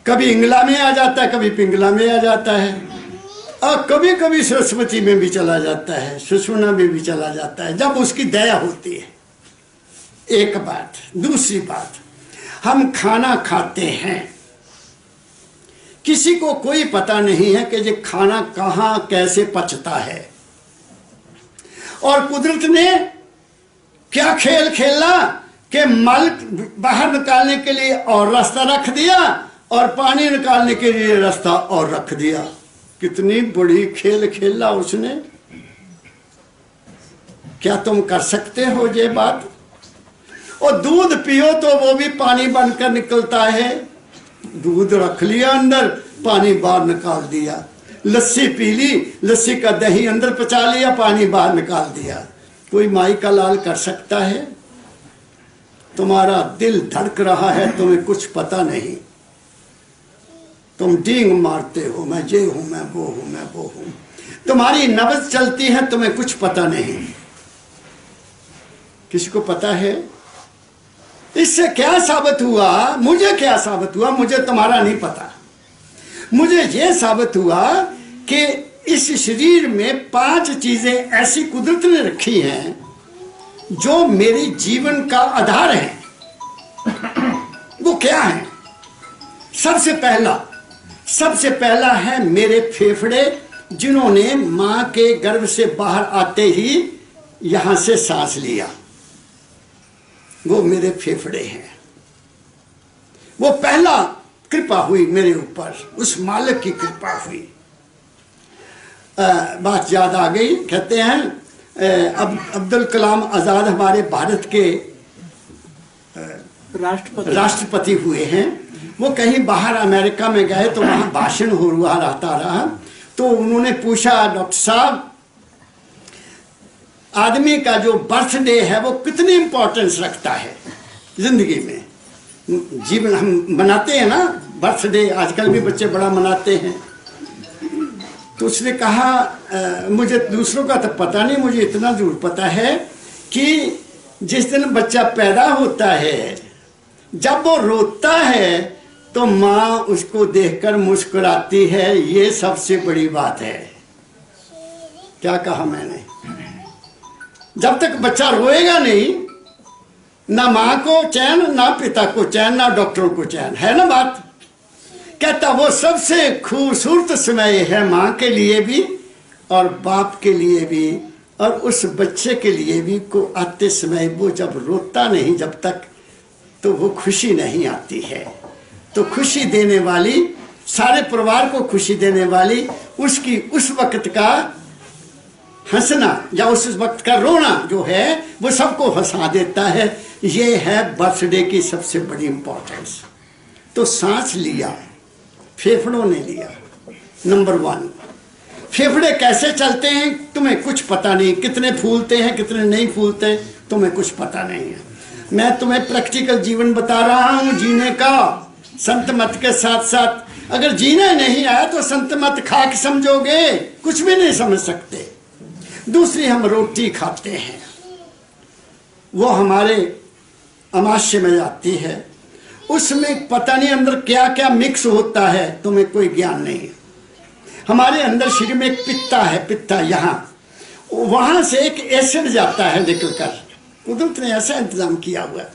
Speaker 2: कभी इंगला में आ जाता है, कभी पिंगला में आ जाता है, और कभी कभी सरस्वती में भी चला जाता है, सुषुम्ना में भी चला जाता है, जब उसकी दया होती है। एक बात। दूसरी बात, हम खाना खाते हैं, किसी को कोई पता नहीं है कि ये खाना कहाँ कैसे पचता है, और कुदरत ने क्या खेल खेला कि मल बाहर निकालने के लिए और रास्ता रख दिया और पानी निकालने के लिए रास्ता और रख दिया। कितनी बड़ी खेल खेला उसने। क्या तुम कर सकते हो ये बात? और दूध पियो तो वो भी पानी बनकर निकलता है। दूध रख लिया अंदर, पानी बाहर निकाल दिया। लस्सी पी ली, लस्सी का दही अंदर पचा लिया, पानी बाहर निकाल दिया। कोई माई का लाल कर सकता है? तुम्हारा दिल धड़क रहा है, तुम्हें कुछ पता नहीं। तुम डींग मारते हो, मैं ये हूं, मैं वो हूं, मैं वो हूं। तुम्हारी नब्ज चलती है, तुम्हें कुछ पता नहीं। किसी को पता है? इससे क्या साबित हुआ? मुझे क्या साबित हुआ? मुझे तुम्हारा नहीं पता। मुझे यह साबित हुआ कि इस शरीर में 5 चीजें ऐसी कुदरत ने रखी हैं जो मेरे जीवन का आधार है। वो क्या है? सबसे पहला है मेरे फेफड़े, जिन्होंने मां के गर्भ से बाहर आते ही यहां से सांस लिया। वो मेरे फेफड़े हैं। वो पहला कृपा हुई मेरे ऊपर, उस मालिक की कृपा हुई। बात याद आ गई। कहते हैं अब्दुल कलाम आजाद हमारे भारत के राष्ट्रपति हुए हैं। वो कहीं बाहर अमेरिका में गए तो वहां भाषण हुआ रहता रहा, तो उन्होंने पूछा, डॉक्टर साहब, आदमी का जो बर्थडे है वो कितनी इंपॉर्टेंस रखता है जिंदगी में? जीवन हम मनाते हैं ना, बर्थडे आजकल भी बच्चे बड़ा मनाते हैं। तो उसने कहा, मुझे दूसरों का तो पता नहीं, मुझे इतना जरूर पता है कि जिस दिन बच्चा पैदा होता है, जब वो रोता है तो माँ उसको देखकर मुस्कुराती है। ये सबसे बड़ी बात है। क्या कहा मैंने? जब तक बच्चा रोएगा नहीं, ना माँ को चैन, ना पिता को चैन, ना डॉक्टरों को चैन, है ना बात? कहता वो सबसे खूबसूरत समय है माँ के लिए भी और बाप के लिए भी और उस बच्चे के लिए भी को आते समय वो जब रोता नहीं जब तक, तो वो खुशी नहीं आती है। तो खुशी देने वाली, सारे परिवार को खुशी देने वाली उसकी उस वक्त का हंसना या उस वक्त का रोना जो है वो सबको हंसा देता है। ये है बर्थडे की सबसे बड़ी इंपॉर्टेंस। तो सांस लिया, फेफड़ों ने लिया। नंबर 1, फेफड़े कैसे चलते हैं तुम्हें कुछ पता नहीं। कितने फूलते हैं, कितने नहीं फूलते, तुम्हें कुछ पता नहीं है। मैं तुम्हें प्रैक्टिकल जीवन बता रहा हूं जीने का, संत मत के साथ साथ। अगर जीना नहीं आया तो संत मत खाक समझोगे, कुछ भी नहीं समझ सकते। दूसरी, हम रोटी खाते हैं, वो हमारे अमाशय में जाती है, उसमें पता नहीं अंदर क्या क्या मिक्स होता है, तुम्हें कोई ज्ञान नहीं है। हमारे अंदर शरीर में एक पित्ता है, पित्ता यहाँ, वहां से एक एसिड जाता है निकलकर। कुदरत ने ऐसा इंतजाम किया हुआ है।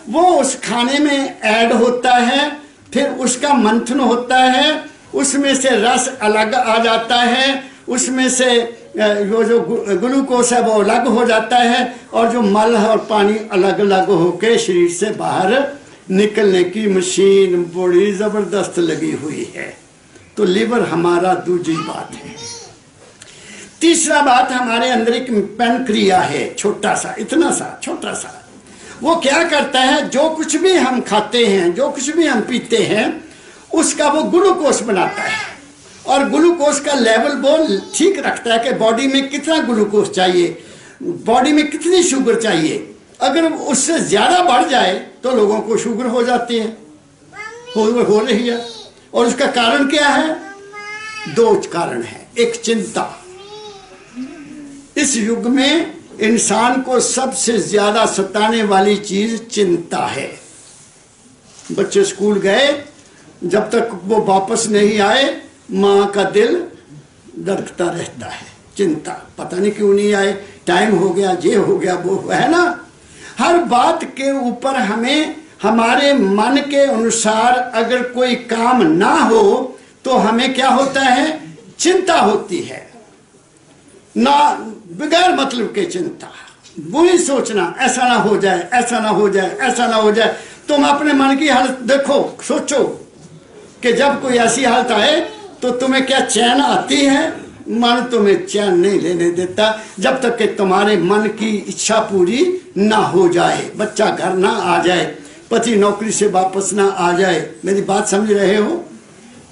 Speaker 2: वो उस खाने में ऐड होता है, फिर उसका मंथन होता है, उसमें से रस अलग आ जाता है, उसमें से वो जो ग्लूकोज है वो अलग हो जाता है, और जो मल है और पानी अलग अलग होके शरीर से बाहर निकलने की मशीन बड़ी जबरदस्त लगी हुई है। तो लिवर हमारा दूसरी बात है। तीसरा बात, हमारे अंदर एक पैनक्रिया है, छोटा सा, इतना सा छोटा सा। वो क्या करता है, जो कुछ भी हम खाते हैं, जो कुछ भी हम पीते हैं, उसका वो ग्लूकोज बनाता है, और ग्लूकोज का लेवल वो ठीक रखता है कि बॉडी में कितना ग्लूकोज चाहिए, बॉडी में कितनी शुगर चाहिए। अगर उससे ज्यादा बढ़ जाए तो लोगों को शुगर हो जाती है, हो रही है। और उसका कारण क्या है? 2 कारण है। एक, चिंता। इस युग में इंसान को सबसे ज्यादा सताने वाली चीज चिंता है। बच्चे स्कूल गए, जब तक वो वापस नहीं आए माँ का दिल धड़कता रहता है, चिंता, पता नहीं क्यों नहीं आए, टाइम हो गया, ये हो गया, वो है ना। हर बात के ऊपर हमें हमारे मन के अनुसार अगर कोई काम ना हो तो हमें क्या होता है, चिंता होती है ना, बगैर मतलब के चिंता, बुरी सोचना, ऐसा ना हो जाए, ऐसा ना हो जाए, ऐसा ना हो जाए। तुम अपने मन की हालत देखो, सोचो कि जब कोई ऐसी हालत आए तो तुम्हें क्या चैन आती है? मन तुम्हें चैन नहीं लेने देता जब तक कि तुम्हारे मन की इच्छा पूरी ना हो जाए, बच्चा घर ना आ जाए, पति नौकरी से वापस ना आ जाए। मेरी बात समझ रहे हो?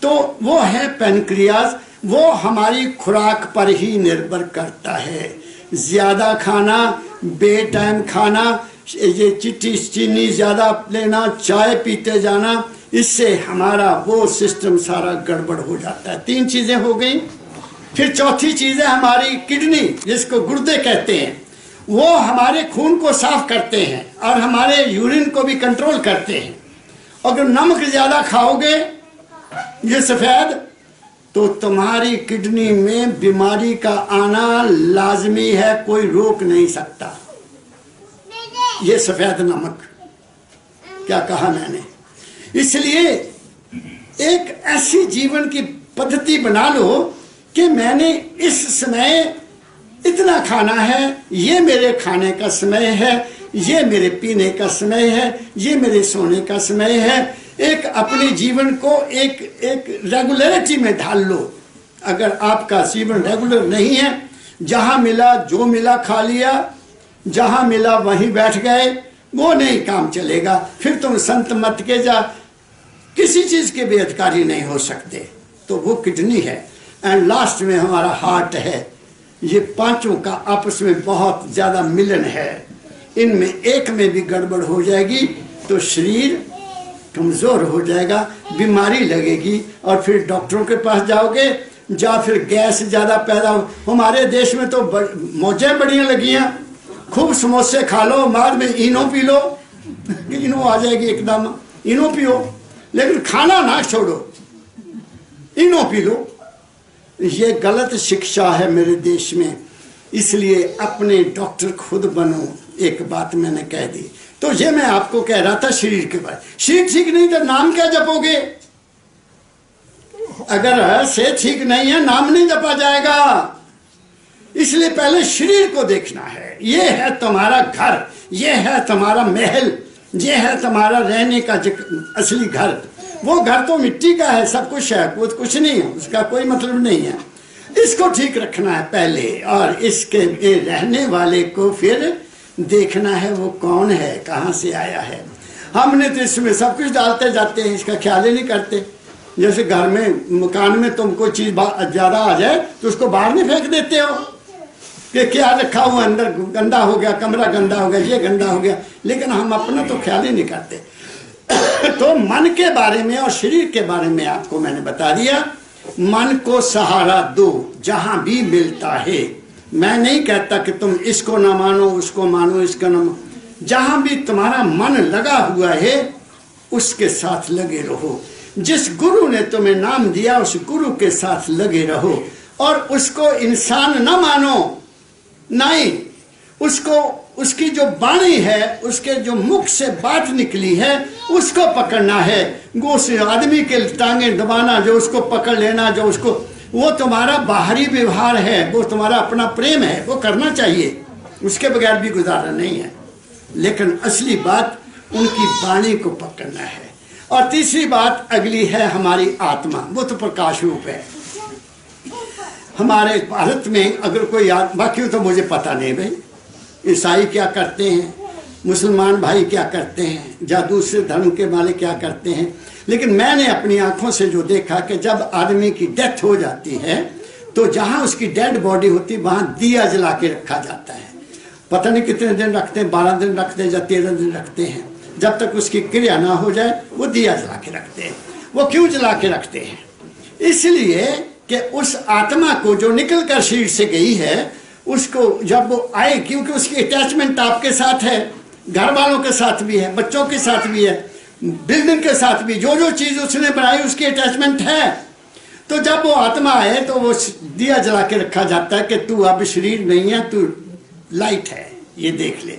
Speaker 2: तो वो है पैनक्रियाज, वो हमारी खुराक पर ही निर्भर करता है। ज्यादा खाना, बेटाइम खाना, ये चिट्ठी चीनी ज्यादा लेना, चाय पीते जाना, इससे हमारा वो सिस्टम सारा गड़बड़ हो जाता है। 3 चीजें हो गई। फिर चौथी चीज है हमारी किडनी, जिसको गुर्दे कहते हैं। वो हमारे खून को साफ करते हैं और हमारे यूरिन को भी कंट्रोल करते हैं। अगर नमक ज्यादा खाओगे, ये सफेद, तो तुम्हारी किडनी में बीमारी का आना लाजमी है, कोई रोक नहीं सकता। ये सफेद नमक, क्या कहा मैंने? इसलिए एक ऐसी जीवन की पद्धति बना लो कि मैंने इस समय इतना खाना है, ये मेरे खाने का समय है, ये मेरे पीने का समय है, ये मेरे सोने का समय है। एक अपने जीवन को एक रेगुलरिटी में ढाल लो। अगर आपका जीवन रेगुलर नहीं है, जहां मिला जो मिला खा लिया, जहां मिला वहीं बैठ गए, वो नहीं काम चलेगा। फिर तुम संत मत के जा किसी चीज के भी अधिकारी नहीं हो सकते। तो वो किडनी है। एंड लास्ट में हमारा हार्ट है। ये पांचों का आपस में बहुत ज्यादा मिलन है। इनमें एक में भी गड़बड़ हो जाएगी तो शरीर कमजोर हो जाएगा, बीमारी लगेगी और फिर डॉक्टरों के पास जाओगे, या फिर गैस ज्यादा पैदा हो। हमारे देश में तो मौजें बढ़िया लगी हैं, खूब समोसे खा लो, बाद में इनो पी लो, इनो आ जाएगी एकदम, इनो पियो, लेकिन खाना ना छोड़ो, इनो पी लो। ये गलत शिक्षा है मेरे देश में, इसलिए अपने डॉक्टर खुद बनो। एक बात मैंने कह दी। तो ये मैं आपको कह रहा था शरीर के बारे। शरीर ठीक नहीं तो नाम क्या जपोगे? अगर से ठीक नहीं है, नाम नहीं जपा जाएगा। इसलिए पहले शरीर को देखना है। ये है तुम्हारा घर, ये है तुम्हारा महल, ये है तुम्हारा रहने का असली घर। वो घर तो मिट्टी का है, सब कुछ है, कुछ नहीं है, उसका कोई मतलब नहीं है। इसको ठीक रखना है पहले, और इसके रहने वाले को फिर देखना है वो कौन है, कहाँ से आया है। हमने तो इसमें सब कुछ डालते जाते हैं, इसका ख्याल ही नहीं करते। जैसे घर में, मकान में तुम कोई चीज ज्यादा आ जाए तो उसको बाहर नहीं फेंक देते हो कि क्या रखा हुआ अंदर गंदा हो गया, कमरा गंदा हो गया, ये गंदा हो गया, लेकिन हम अपना तो ख्याल ही नहीं करते। तो मन के बारे में और शरीर के बारे में आपको मैंने बता दिया। मन को सहारा दो जहां भी मिलता है। मैं नहीं कहता कि तुम इसको ना मानो, उसको मानो, इसका ना मानो। जहां भी तुम्हारा मन लगा हुआ है उसके साथ लगे रहो। जिस गुरु ने तुम्हें नाम दिया उस गुरु के साथ लगे रहो, और उसको इंसान ना मानो, नहीं, उसको, उसकी जो वाणी है, उसके जो मुख से बात निकली है उसको पकड़ना है। उस आदमी के टांगे दबाना, जो उसको पकड़ लेना, जो उसको, वो तुम्हारा बाहरी व्यवहार है, वो तुम्हारा अपना प्रेम है, वो करना चाहिए, उसके बगैर भी गुजारा नहीं है। लेकिन असली बात उनकी वाणी को पकड़ना है। और तीसरी बात अगली है हमारी आत्मा, वो तो प्रकाश रूप है। हमारे भारत में अगर कोई, बाकी तो मुझे पता नहीं भाई, ईसाई क्या करते हैं, मुसलमान भाई क्या करते हैं, या दूसरे धर्म के वाले क्या करते हैं, लेकिन मैंने अपनी आंखों से जो देखा कि जब आदमी की डेथ हो जाती है तो जहां उसकी डेड बॉडी होती है वहां दिया जला के रखा जाता है। पता नहीं कितने दिन रखते हैं, 12 दिन रखते हैं या 13 दिन रखते हैं। जब तक उसकी क्रिया ना हो जाए वो दिया जला के रखते हैं। वो क्यों जला के रखते हैं? इसलिए कि उस आत्मा को जो निकल कर शरीर से गई है, उसको जब वो आए, क्योंकि उसकी अटैचमेंट आपके साथ है, घर वालों के साथ भी है, बच्चों के साथ भी है, बिल्डिंग के साथ भी जो जो चीज उसने बनाई उसकी अटैचमेंट है। तो जब वो आत्मा है तो वो दिया जला के रखा जाता है कि तू अब शरीर नहीं है, तू लाइट है, ये देख ले।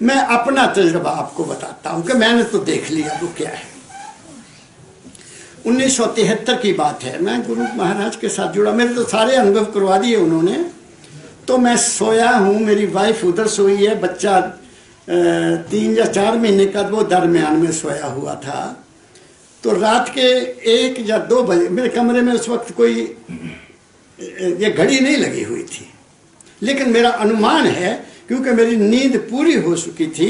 Speaker 2: मैं अपना तजुर्बा आपको बताता हूं कि मैंने तो देख लिया वो क्या है। 1973 की बात है, मैं गुरु महाराज के साथ जुड़ा, मेरे तो सारे अनुभव करवा दिए उन्होंने। तो मैं सोया हूँ, मेरी वाइफ उधर सोई है, बच्चा 3 या 4 महीने का वो दरमियान में सोया हुआ था। तो रात के 1 या 2 बजे मेरे कमरे में उस वक्त कोई ये घड़ी नहीं लगी हुई थी, लेकिन मेरा अनुमान है क्योंकि मेरी नींद पूरी हो चुकी थी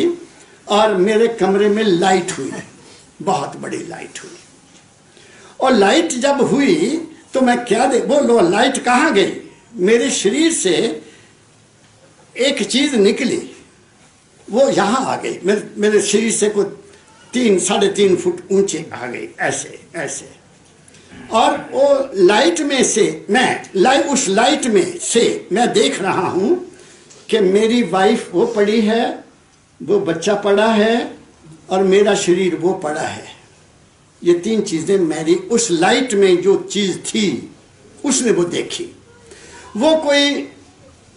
Speaker 2: और मेरे कमरे में लाइट हुई, बहुत बड़ी लाइट हुई। और लाइट जब हुई तो मैं क्या बोलो, लाइट कहाँ गई? मेरे शरीर से एक चीज निकली, वो यहाँ आ गई, मेरे शरीर से कोई 3-3.5 फुट ऊंचे आ गई, ऐसे ऐसे। और वो लाइट में से उस लाइट में से मैं देख रहा हूं कि मेरी वाइफ वो पड़ी है, वो बच्चा पड़ा है और मेरा शरीर वो पड़ा है। ये 3 चीजें मेरी उस लाइट में जो चीज थी उसने वो देखी। वो कोई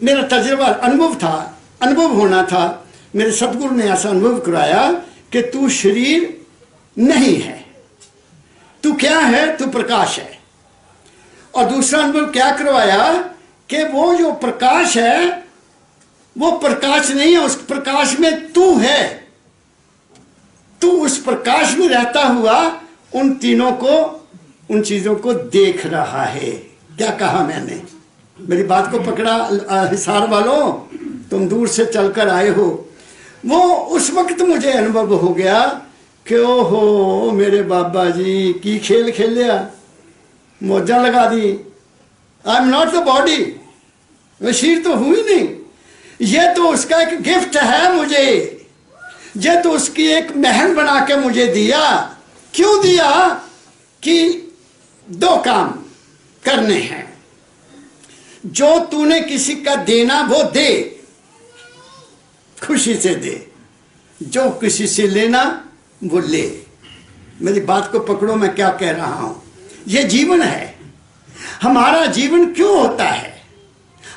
Speaker 2: मेरा तजुर्बा अनुभव था, अनुभव होना था। मेरे सतगुरु ने ऐसा अनुभव कराया कि तू शरीर नहीं है, तू क्या है? तू प्रकाश है। और दूसरा अनुभव क्या करवाया कि वो जो प्रकाश है वो प्रकाश नहीं है, उस प्रकाश में तू है। तू उस प्रकाश में रहता हुआ उन तीनों को, उन चीजों को देख रहा है। क्या कहा मैंने? मेरी बात को पकड़ा हिसार वालों, तुम दूर से चलकर आए हो। वो उस वक्त मुझे अनुभव हो गया कि ओहो मेरे बाबा जी की खेल खेल लिया, मौजा लगा दी। I am not the body, मैं शरीर तो हुई नहीं। ये तो उसका एक गिफ्ट है मुझे, ये तो उसकी एक महल बना के मुझे दिया। क्यों दिया? कि 2 काम करने हैं। जो तूने किसी का देना वो दे, खुशी से दे। जो किसी से लेना वो ले। मेरी बात को पकड़ो, मैं क्या कह रहा हूं। ये जीवन है। हमारा जीवन क्यों होता है?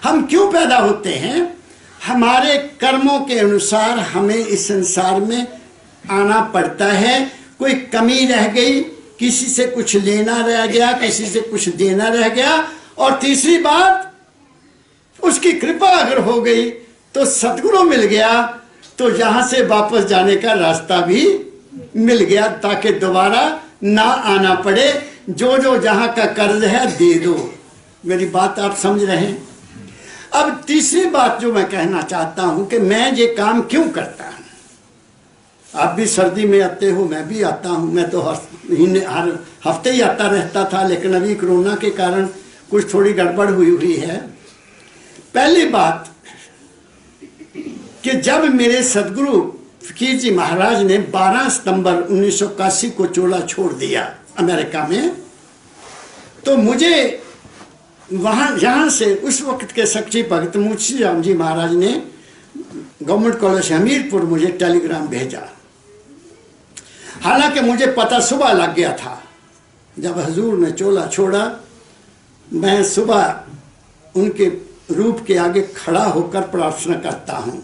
Speaker 2: हम क्यों पैदा होते हैं? हमारे कर्मों के अनुसार हमें इस संसार में आना पड़ता है। कोई कमी रह गई, किसी से कुछ लेना रह गया, किसी से कुछ देना रह गया, और तीसरी बात उसकी कृपा अगर हो गई तो सतगुरु मिल गया, तो यहां से वापस जाने का रास्ता भी मिल गया, ताकि दोबारा ना आना पड़े। जो जो जहां का कर्ज है दे दो। मेरी बात आप समझ रहे हैं? अब तीसरी बात जो मैं कहना चाहता हूं कि मैं ये काम क्यों करता हूं। आप भी सर्दी में आते हो, मैं भी आता हूं। मैं तो हर हफ्ते ही आता रहता था, लेकिन अभी कोरोना के कारण कुछ थोड़ी गड़बड़ हुई है। पहली बात कि जब मेरे सदगुरु फकीर जी महाराज ने 12 सितंबर 1981 को चोला छोड़ दिया अमेरिका में, तो मुझे यहाँ से उस वक्त के सच्ची भगत मुंशी राम जी महाराज ने गवर्नमेंट कॉलेज हमीरपुर मुझे टेलीग्राम भेजा। हालांकि मुझे पता सुबह लग गया था, जब हजूर ने चोला छोड़ा। मैं सुबह उनके रूप के आगे खड़ा होकर प्रार्थना करता हूँ,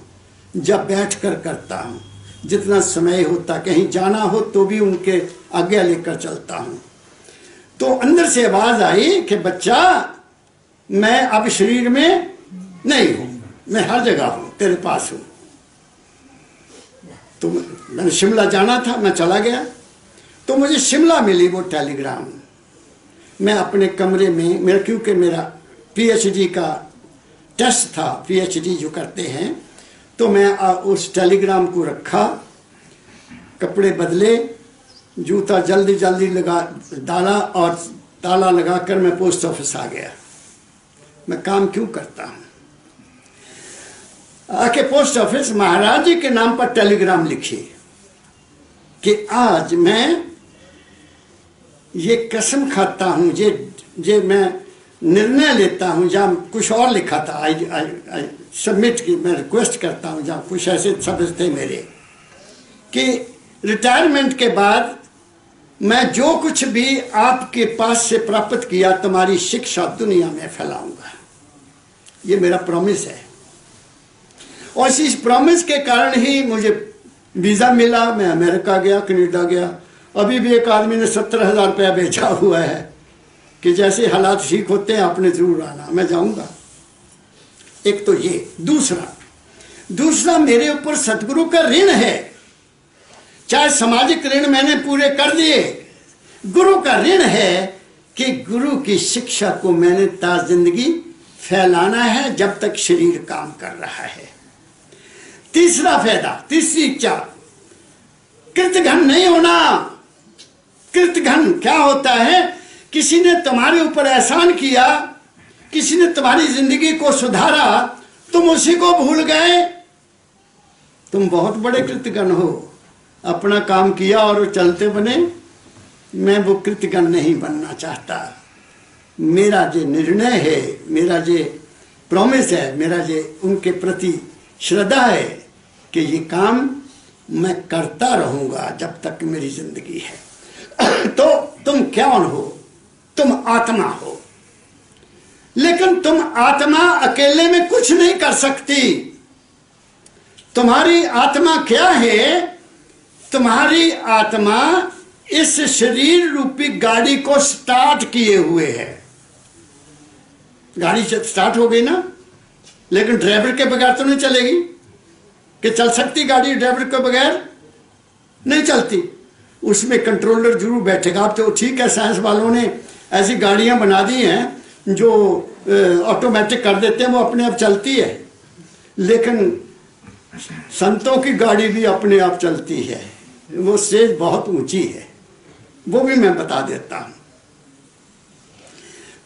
Speaker 2: जब बैठकर करता हूँ, जितना समय होता, कहीं जाना हो तो भी उनके आज्ञा लेकर चलता हूँ। तो अंदर से आवाज आई कि बच्चा, मैं अब शरीर में नहीं हूं, मैं हर जगह हूं, तेरे पास हूं। तो मैंने शिमला जाना था, मैं चला गया। तो मुझे शिमला मिली वो टेलीग्राम। मैं अपने कमरे में, मेरा क्योंकि मेरा पीएचडी का टेस्ट था, पीएचडी जो करते हैं, तो मैं उस टेलीग्राम को रखा, कपड़े बदले, जूता जल्दी जल्दी डाला और ताला लगाकर मैं पोस्ट ऑफिस आ गया। मैं काम क्यों करता हूं? आके पोस्ट ऑफिस महाराज जी के नाम पर टेलीग्राम लिखी कि आज मैं ये कसम खाता हूं, ये मैं निर्णय लेता हूं, जहाँ कुछ और लिखा था, आई सबमिट की, मैं रिक्वेस्ट करता हूं, जहाँ कुछ ऐसे शब्द थे मेरे कि रिटायरमेंट के बाद मैं जो कुछ भी आपके पास से प्राप्त किया तुम्हारी शिक्षा दुनिया में फैलाऊंगा। ये मेरा प्रॉमिस है। और इस प्रॉमिस के कारण ही मुझे वीज़ा मिला, मैं अमेरिका गया, कनाडा गया। अभी भी एक आदमी ने 70,000 रुपया भेजा हुआ है कि जैसे हालात ठीक होते हैं आपने जरूर आना, मैं जाऊंगा। एक तो ये। दूसरा मेरे ऊपर सतगुरु का ऋण है। चाहे सामाजिक ऋण मैंने पूरे कर दिए, गुरु का ऋण है कि गुरु की शिक्षा को मैंने ताज जिंदगी फैलाना है जब तक शरीर काम कर रहा है। तीसरा फायदा, तीसरी इच्छा, कृतघ्न नहीं होना। कृतघ्न क्या होता है? किसी ने तुम्हारे ऊपर एहसान किया, किसी ने तुम्हारी जिंदगी को सुधारा, तुम उसी को भूल गए, तुम बहुत बड़े कृतघ्न हो। अपना काम किया और चलते बने। मैं वो कृतघ्न नहीं बनना चाहता। मेरा जो निर्णय है, मेरा जो प्रॉमिस है, मेरा जो उनके प्रति श्रद्धा है कि ये काम मैं करता रहूंगा जब तक मेरी जिंदगी है। तो तुम कौन हो? तुम आत्मा हो। लेकिन तुम आत्मा अकेले में कुछ नहीं कर सकती। तुम्हारी आत्मा क्या है? तुम्हारी आत्मा इस शरीर रूपी गाड़ी को स्टार्ट किए हुए है। गाड़ी स्टार्ट हो गई ना, लेकिन ड्राइवर के बगैर तो नहीं चलेगी। कि चल सकती गाड़ी ड्राइवर के बगैर? नहीं चलती। उसमें कंट्रोलर जरूर बैठेगा। अब तो ठीक है, साइंस वालों ने ऐसी गाड़ियां बना दी हैं जो ऑटोमेटिक कर देते हैं, वो अपने आप चलती है। लेकिन संतों की गाड़ी भी अपने आप चलती है। वो स्टेज बहुत ऊंची है, वो भी मैं बता देता हूं।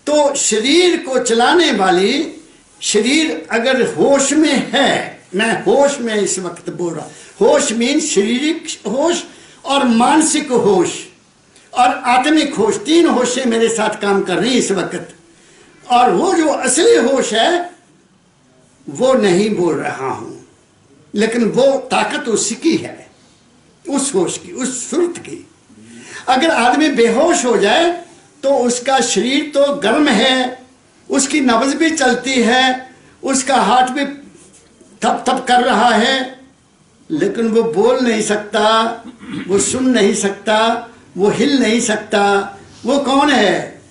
Speaker 2: तो शरीर को चलाने वाली, शरीर अगर होश में है, मैं होश में इस वक्त बोल रहा। होश मीन शारीरिक होश और मानसिक होश और आत्मिक होश, तीन होशें मेरे साथ काम कर रही इस वक्त। और वो जो असली होश है वो नहीं बोल रहा हूं, लेकिन वो ताकत उसकी है, उस होश की, उस सुरत की। अगर आदमी बेहोश हो जाए तो उसका शरीर तो गर्म है, उसकी नब्ज भी चलती है, उसका हार्ट भी थप थप कर रहा है, लेकिन वो बोल नहीं सकता, वो सुन नहीं सकता, वो हिल नहीं सकता। वो कौन है?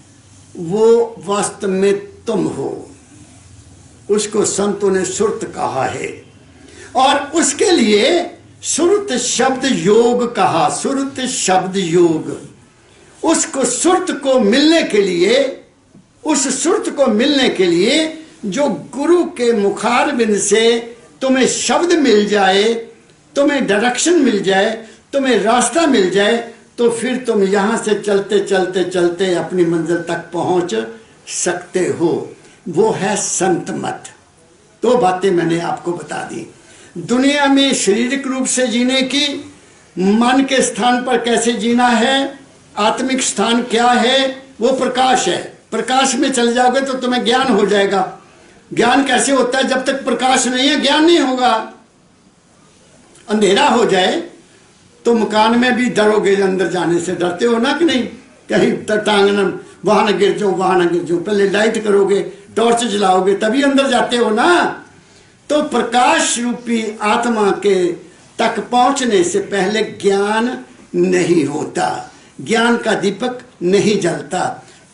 Speaker 2: वो वास्तव में तुम हो। उसको संतों ने सुरत कहा है और उसके लिए सुरत शब्द योग कहा। सुरत शब्द योग। उसको सुरत को मिलने के लिए, उस सुरत को मिलने के लिए जो गुरु के मुखारबिंद से तुम्हें शब्द मिल जाए, तुम्हें डायरेक्शन मिल जाए, तुम्हें रास्ता मिल जाए, तो फिर तुम यहां से चलते चलते चलते अपनी मंजिल तक पहुंच सकते हो। वो है संत मत। दो बातें मैंने आपको बता दी। दुनिया में शारीरिक रूप से जीने की, मन के स्थान पर कैसे जीना है, आत्मिक स्थान क्या है, वो प्रकाश है। प्रकाश में चल जाओगे तो तुम्हें ज्ञान हो जाएगा। ज्ञान कैसे होता है? जब तक प्रकाश नहीं है ज्ञान नहीं होगा। अंधेरा हो जाए तो मकान में भी डरोगे, अंदर जाने से डरते हो ना कि नहीं? कहीं टांग न वहां न गिर जाओ, वहां न गिर जाओ। पहले लाइट करोगे, टॉर्च जलाओगे, तभी अंदर जाते हो ना। तो प्रकाश रूपी आत्मा के तक पहुंचने से पहले ज्ञान नहीं होता, ज्ञान का दीपक नहीं जलता।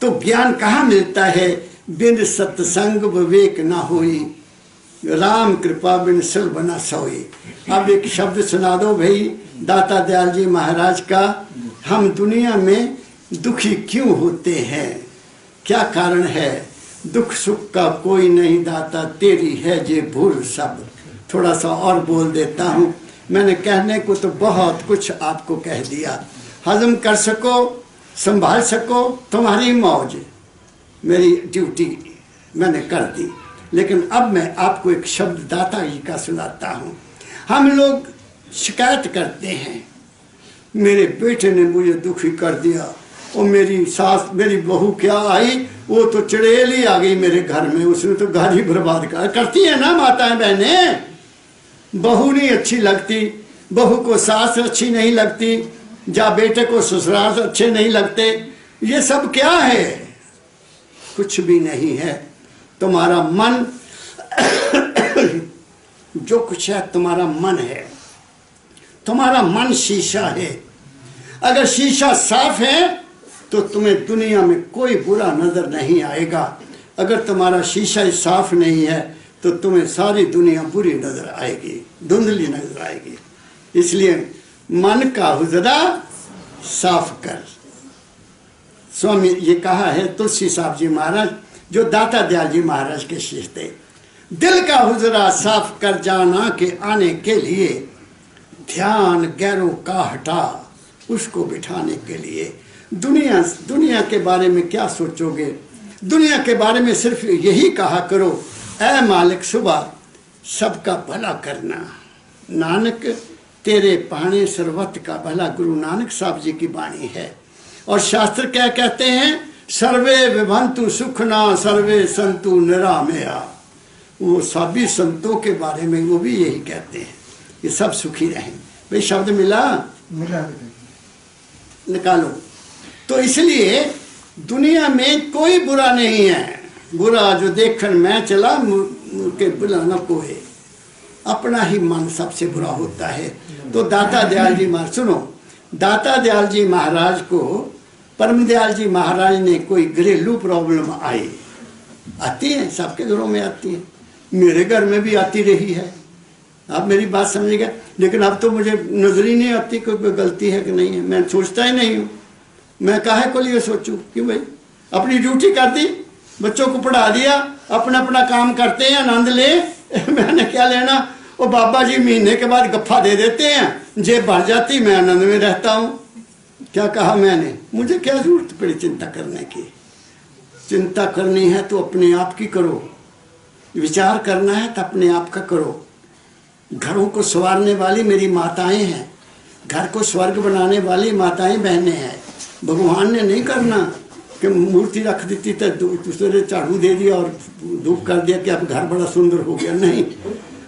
Speaker 2: तो ज्ञान कहाँ मिलता है? बिन सत्संग विवेक ना होई, राम कृपा बिन सर्व न सोई। अब एक शब्द सुना दो भाई दाता दयाल जी महाराज का। हम दुनिया में दुखी क्यों होते हैं? क्या कारण है? दुख सुख का कोई नहीं दाता, तेरी है जे भूल सब। थोड़ा सा और बोल देता हूँ। मैंने कहने को तो बहुत कुछ आपको कह दिया। हजम कर सको, संभाल सको, तुम्हारी मौज। मेरी ड्यूटी मैंने कर दी। लेकिन अब मैं आपको एक शब्द दाता जी का सुनाता हूँ। हम लोग शिकायत करते हैं, मेरे बेटे ने मुझे दुखी कर दिया, और मेरी सास, मेरी बहू क्या आई, वो तो चड़ेल ही आ गई मेरे घर में, उसने तो घर ही बर्बाद कर। करती है ना माताएं बहनें? बहू नहीं अच्छी लगती बहू को सास अच्छी नहीं लगती, या बेटे को ससुराल अच्छे नहीं लगते। ये सब क्या है? कुछ भी नहीं है। तुम्हारा मन जो कुछ है तुम्हारा मन है। तुम्हारा मन शीशा है। अगर शीशा साफ है तो तुम्हें दुनिया में कोई बुरा नजर नहीं आएगा। अगर तुम्हारा शीशा ही साफ नहीं है तो तुम्हें सारी दुनिया बुरी नजर आएगी, धुंधली नजर आएगी। इसलिए मन का हुजरा साफ कर। स्वामी ये कहा है तुलसी साहब जी महाराज, जो दाता दयाल जी महाराज के शिष्य थे। दिल का हुजरा साफ कर जाना के आने के लिए, ध्यान गैरों का हटा उसको बिठाने के लिए। दुनिया के बारे में क्या सोचोगे? दुनिया के बारे में सिर्फ यही कहा करो, ऐ मालिक सुबह सबका भला करना, नानक तेरे पाने सर्वत का भला। गुरु नानक साहब जी की वाणी है। और शास्त्र क्या कहते हैं? सर्वे विभंतु सुखना सर्वे संतु निरामया। वो सभी संतों के बारे में वो भी यही कहते हैं कि सब सुखी रहें। भाई शब्द मिला निकालो। तो इसलिए दुनिया में कोई बुरा नहीं है। बुरा जो देखन मैं चला के बुलाना को है। अपना ही मन सबसे बुरा होता है। तो दाता दयाल जी महाराज, सुनो, दाता दयाल जी महाराज को परम दयाल जी महाराज ने कोई घरेलू प्रॉब्लम आई, आती है, सबके घरों में आती है, मेरे घर में भी आती रही है। आप मेरी बात समझिएगा। लेकिन अब तो मुझे नजर ही नहीं आती कोई गलती है कि नहीं है। मैं सोचता ही नहीं हूँ। मैं काहे को लिए सोचूं? क्यों भाई, अपनी ड्यूटी कर दी, बच्चों को पढ़ा दिया, अपना अपना काम करते हैं, आनंद ले। मैंने क्या लेना? वो बाबा जी महीने के बाद गफ्फा दे देते हैं, जेब भर जाती, मैं आनंद में रहता हूँ। क्या कहा मैंने? मुझे क्या जरूरत पड़ी चिंता करने की? चिंता करनी है तो अपने आप की करो, विचार करना है तो अपने आप का करो। घरों को संवारने वाली मेरी माताएं हैं, घर को स्वर्ग बनाने वाली माताएं बहनें हैं। भगवान ने नहीं करना कि मूर्ति रख देती तो दूसरे झाड़ू दे दिया और धूप कर दिया कि अब घर बड़ा सुंदर हो गया। नहीं,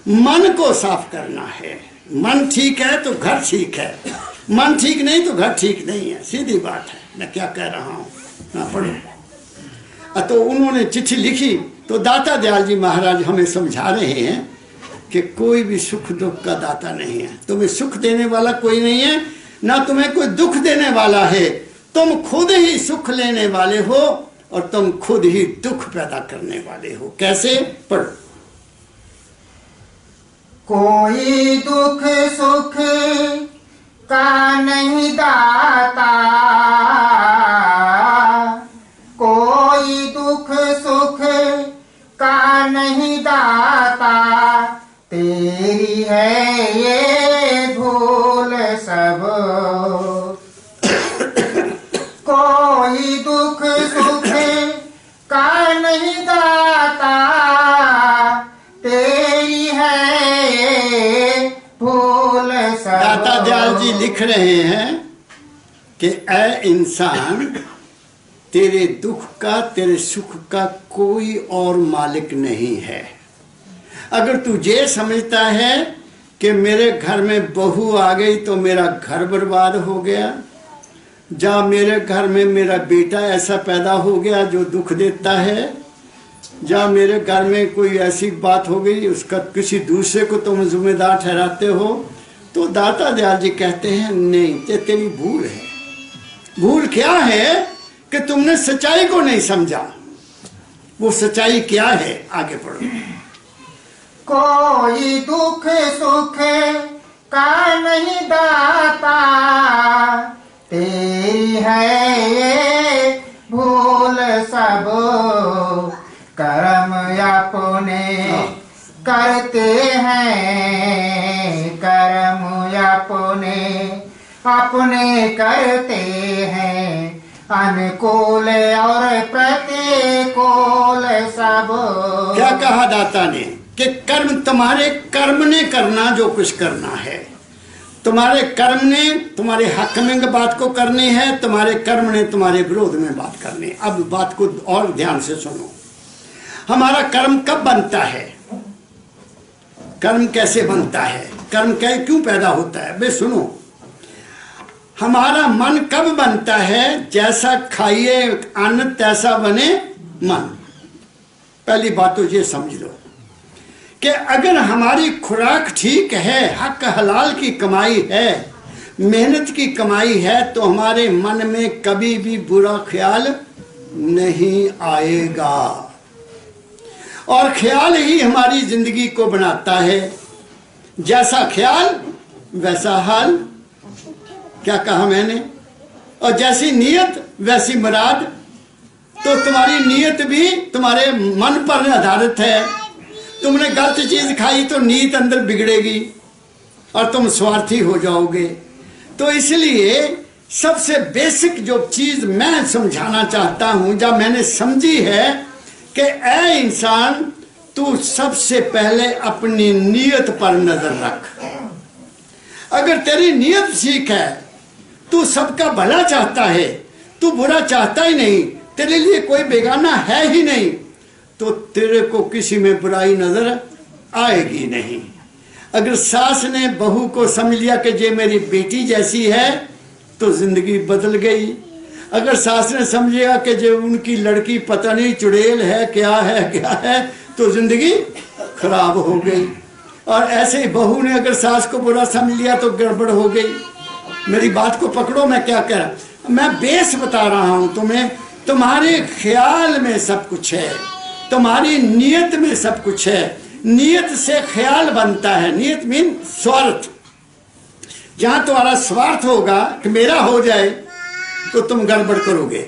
Speaker 2: मन को साफ करना है। मन ठीक है तो घर ठीक है, मन ठीक नहीं तो घर ठीक नहीं है। सीधी बात है। मैं क्या कह रहा हूँ? हाँ, पढ़ो। तो उन्होंने चिट्ठी लिखी। तो दाता दयाल जी महाराज हमें समझा रहे हैं कि कोई भी सुख दुख का दाता नहीं है। तुम्हें सुख देने वाला कोई नहीं है, ना तुम्हें कोई दुख देने वाला है। तुम खुद ही सुख लेने वाले हो और तुम खुद ही दुख पैदा करने वाले हो। कैसे? पढ़ो।
Speaker 3: कोई दुख सुख का नहीं दाता, कोई दुख सुख का नहीं दाता, तेरी है ये भूल सब। कोई दुख सुख का नहीं दाता, तेरी है ये भूल सब।
Speaker 2: दाता दयाल जी लिख रहे हैं कि ऐ इंसान, तेरे दुख का तेरे सुख का कोई और मालिक नहीं है। अगर तू ये समझता है कि मेरे घर में बहू आ गई तो मेरा घर बर्बाद हो गया, या मेरे घर में मेरा बेटा ऐसा पैदा हो गया जो दुख देता है, या मेरे घर में कोई ऐसी बात हो गई उसका किसी दूसरे को तुम जिम्मेदार ठहराते हो, तो दाता दयाल जी कहते हैं नहीं, ये तेरी भूल है। भूल क्या है? कि तुमने सच्चाई को नहीं समझा। वो सच्चाई क्या है? आगे पढ़ो।
Speaker 3: कोई दुख सुख का नहीं दाता, तेरी है ये भूल सब। कर्म अपने करते हैं, कर्म अपने करते हैं, अनुकूल और प्रतिकूल सब।
Speaker 2: क्या कहा दाता ने? कि कर्म, तुम्हारे कर्म ने करना जो कुछ करना है। तुम्हारे कर्म ने तुम्हारे हक में बात को करनी है, तुम्हारे कर्म ने तुम्हारे विरोध में बात करनी है। अब बात को और ध्यान से सुनो। हमारा कर्म कब बनता है? कर्म कैसे बनता है, कर्म क्यों पैदा होता है। बे सुनो, हमारा मन कब बनता है? जैसा खाइए अन्न तैसा बने मन। पहली बात तो ये समझ लो कि अगर हमारी खुराक ठीक है, हक हलाल की कमाई है, मेहनत की कमाई है, तो हमारे मन में कभी भी बुरा ख्याल नहीं आएगा। और ख्याल ही हमारी जिंदगी को बनाता है। जैसा ख्याल वैसा हाल, क्या कहा मैंने? और जैसी नीयत वैसी मुराद। तो तुम्हारी नीयत भी तुम्हारे मन पर आधारित है। तुमने गलत चीज खाई तो नीयत अंदर बिगड़ेगी और तुम स्वार्थी हो जाओगे। तो इसलिए सबसे बेसिक जो चीज मैं समझाना चाहता हूं, जब मैंने समझी है कि ऐ इंसान, तू सबसे पहले अपनी नीयत पर नजर रख। अगर तेरी नीयत ठीक है, तू सबका भला चाहता है, तू बुरा चाहता ही नहीं, तेरे लिए कोई बेगाना है ही नहीं, तो तेरे को किसी में बुराई नजर आएगी नहीं। अगर सास ने बहू को समझ लिया कि ये मेरी बेटी जैसी है, तो जिंदगी बदल गई। अगर सास ने समझा कि जो उनकी लड़की पता नहीं चुड़ैल है क्या है, तो जिंदगी खराब हो गई। और ऐसे ही बहू ने अगर सास को बुरा समझ लिया तो गड़बड़ हो गई। मेरी बात को पकड़ो, मैं क्या कह रहा, मैं बेस बता रहा हूं तुम्हें। तुम्हारे ख्याल में सब कुछ है, तुम्हारी नीयत में सब कुछ है। नीयत से ख्याल बनता है। नीयत मीन स्वार्थ। जहां तुम्हारा स्वार्थ होगा कि मेरा हो जाए, तो तुम गड़बड़ करोगे।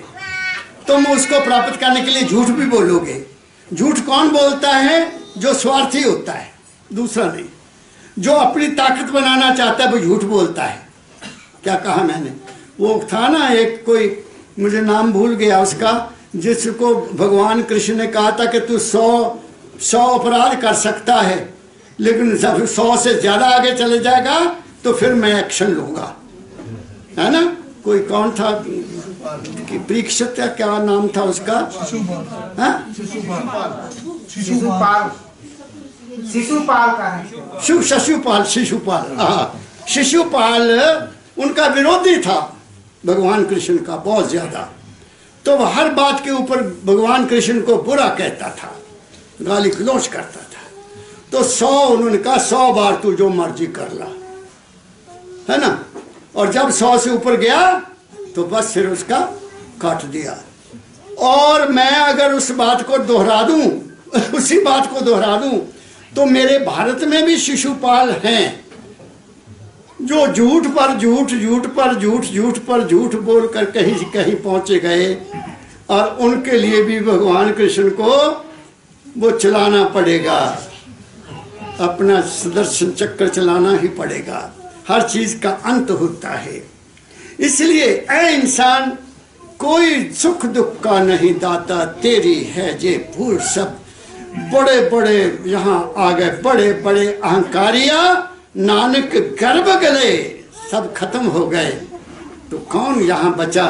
Speaker 2: तुम उसको प्राप्त करने के लिए झूठ भी बोलोगे। झूठ कौन बोलता है? जो स्वार्थी होता है, दूसरा नहीं। जो अपनी ताकत बनाना चाहता है वो झूठ बोलता है। क्या कहा मैंने? वो था ना एक, कोई मुझे नाम भूल गया उसका, जिसको भगवान कृष्ण ने कहा था कि तू 100 अपराध कर सकता है, लेकिन जब 100 से ज्यादा आगे चले जाएगा तो फिर मैं एक्शन लूंगा, है ना? कोई कौन था, परीक्षित का क्या नाम था उसका? शिशुपाल उनका विरोधी था भगवान कृष्ण का बहुत ज्यादा। तो वह हर बात के ऊपर भगवान कृष्ण को बुरा कहता था, गाली गलौज करता था। तो 100 उन्होंने कहा 100 बार तू जो मर्जी कर ला, है ना? और जब 100 से ऊपर गया तो बस फिर उसका काट दिया। और मैं अगर उस बात को दोहरा दूं, उसी बात को दोहरा दूं, तो मेरे भारत में भी शिशुपाल हैं जो झूठ पर झूठ, झूठ पर झूठ, झूठ पर झूठ बोल कर कहीं से कहीं पहुंचे गए। और उनके लिए भी भगवान कृष्ण को वो चलाना पड़ेगा, अपना सुदर्शन चक्र चलाना ही पड़ेगा। हर चीज का अंत होता है। इसलिए ऐ इंसान, कोई सुख दुख का नहीं दाता, तेरी है ये भूल सब। बड़े बड़े यहाँ आ गए, बड़े बड़े अहंकारिया, नानक गर्भ गले, सब खत्म हो गए। तो कौन यहाँ बचा?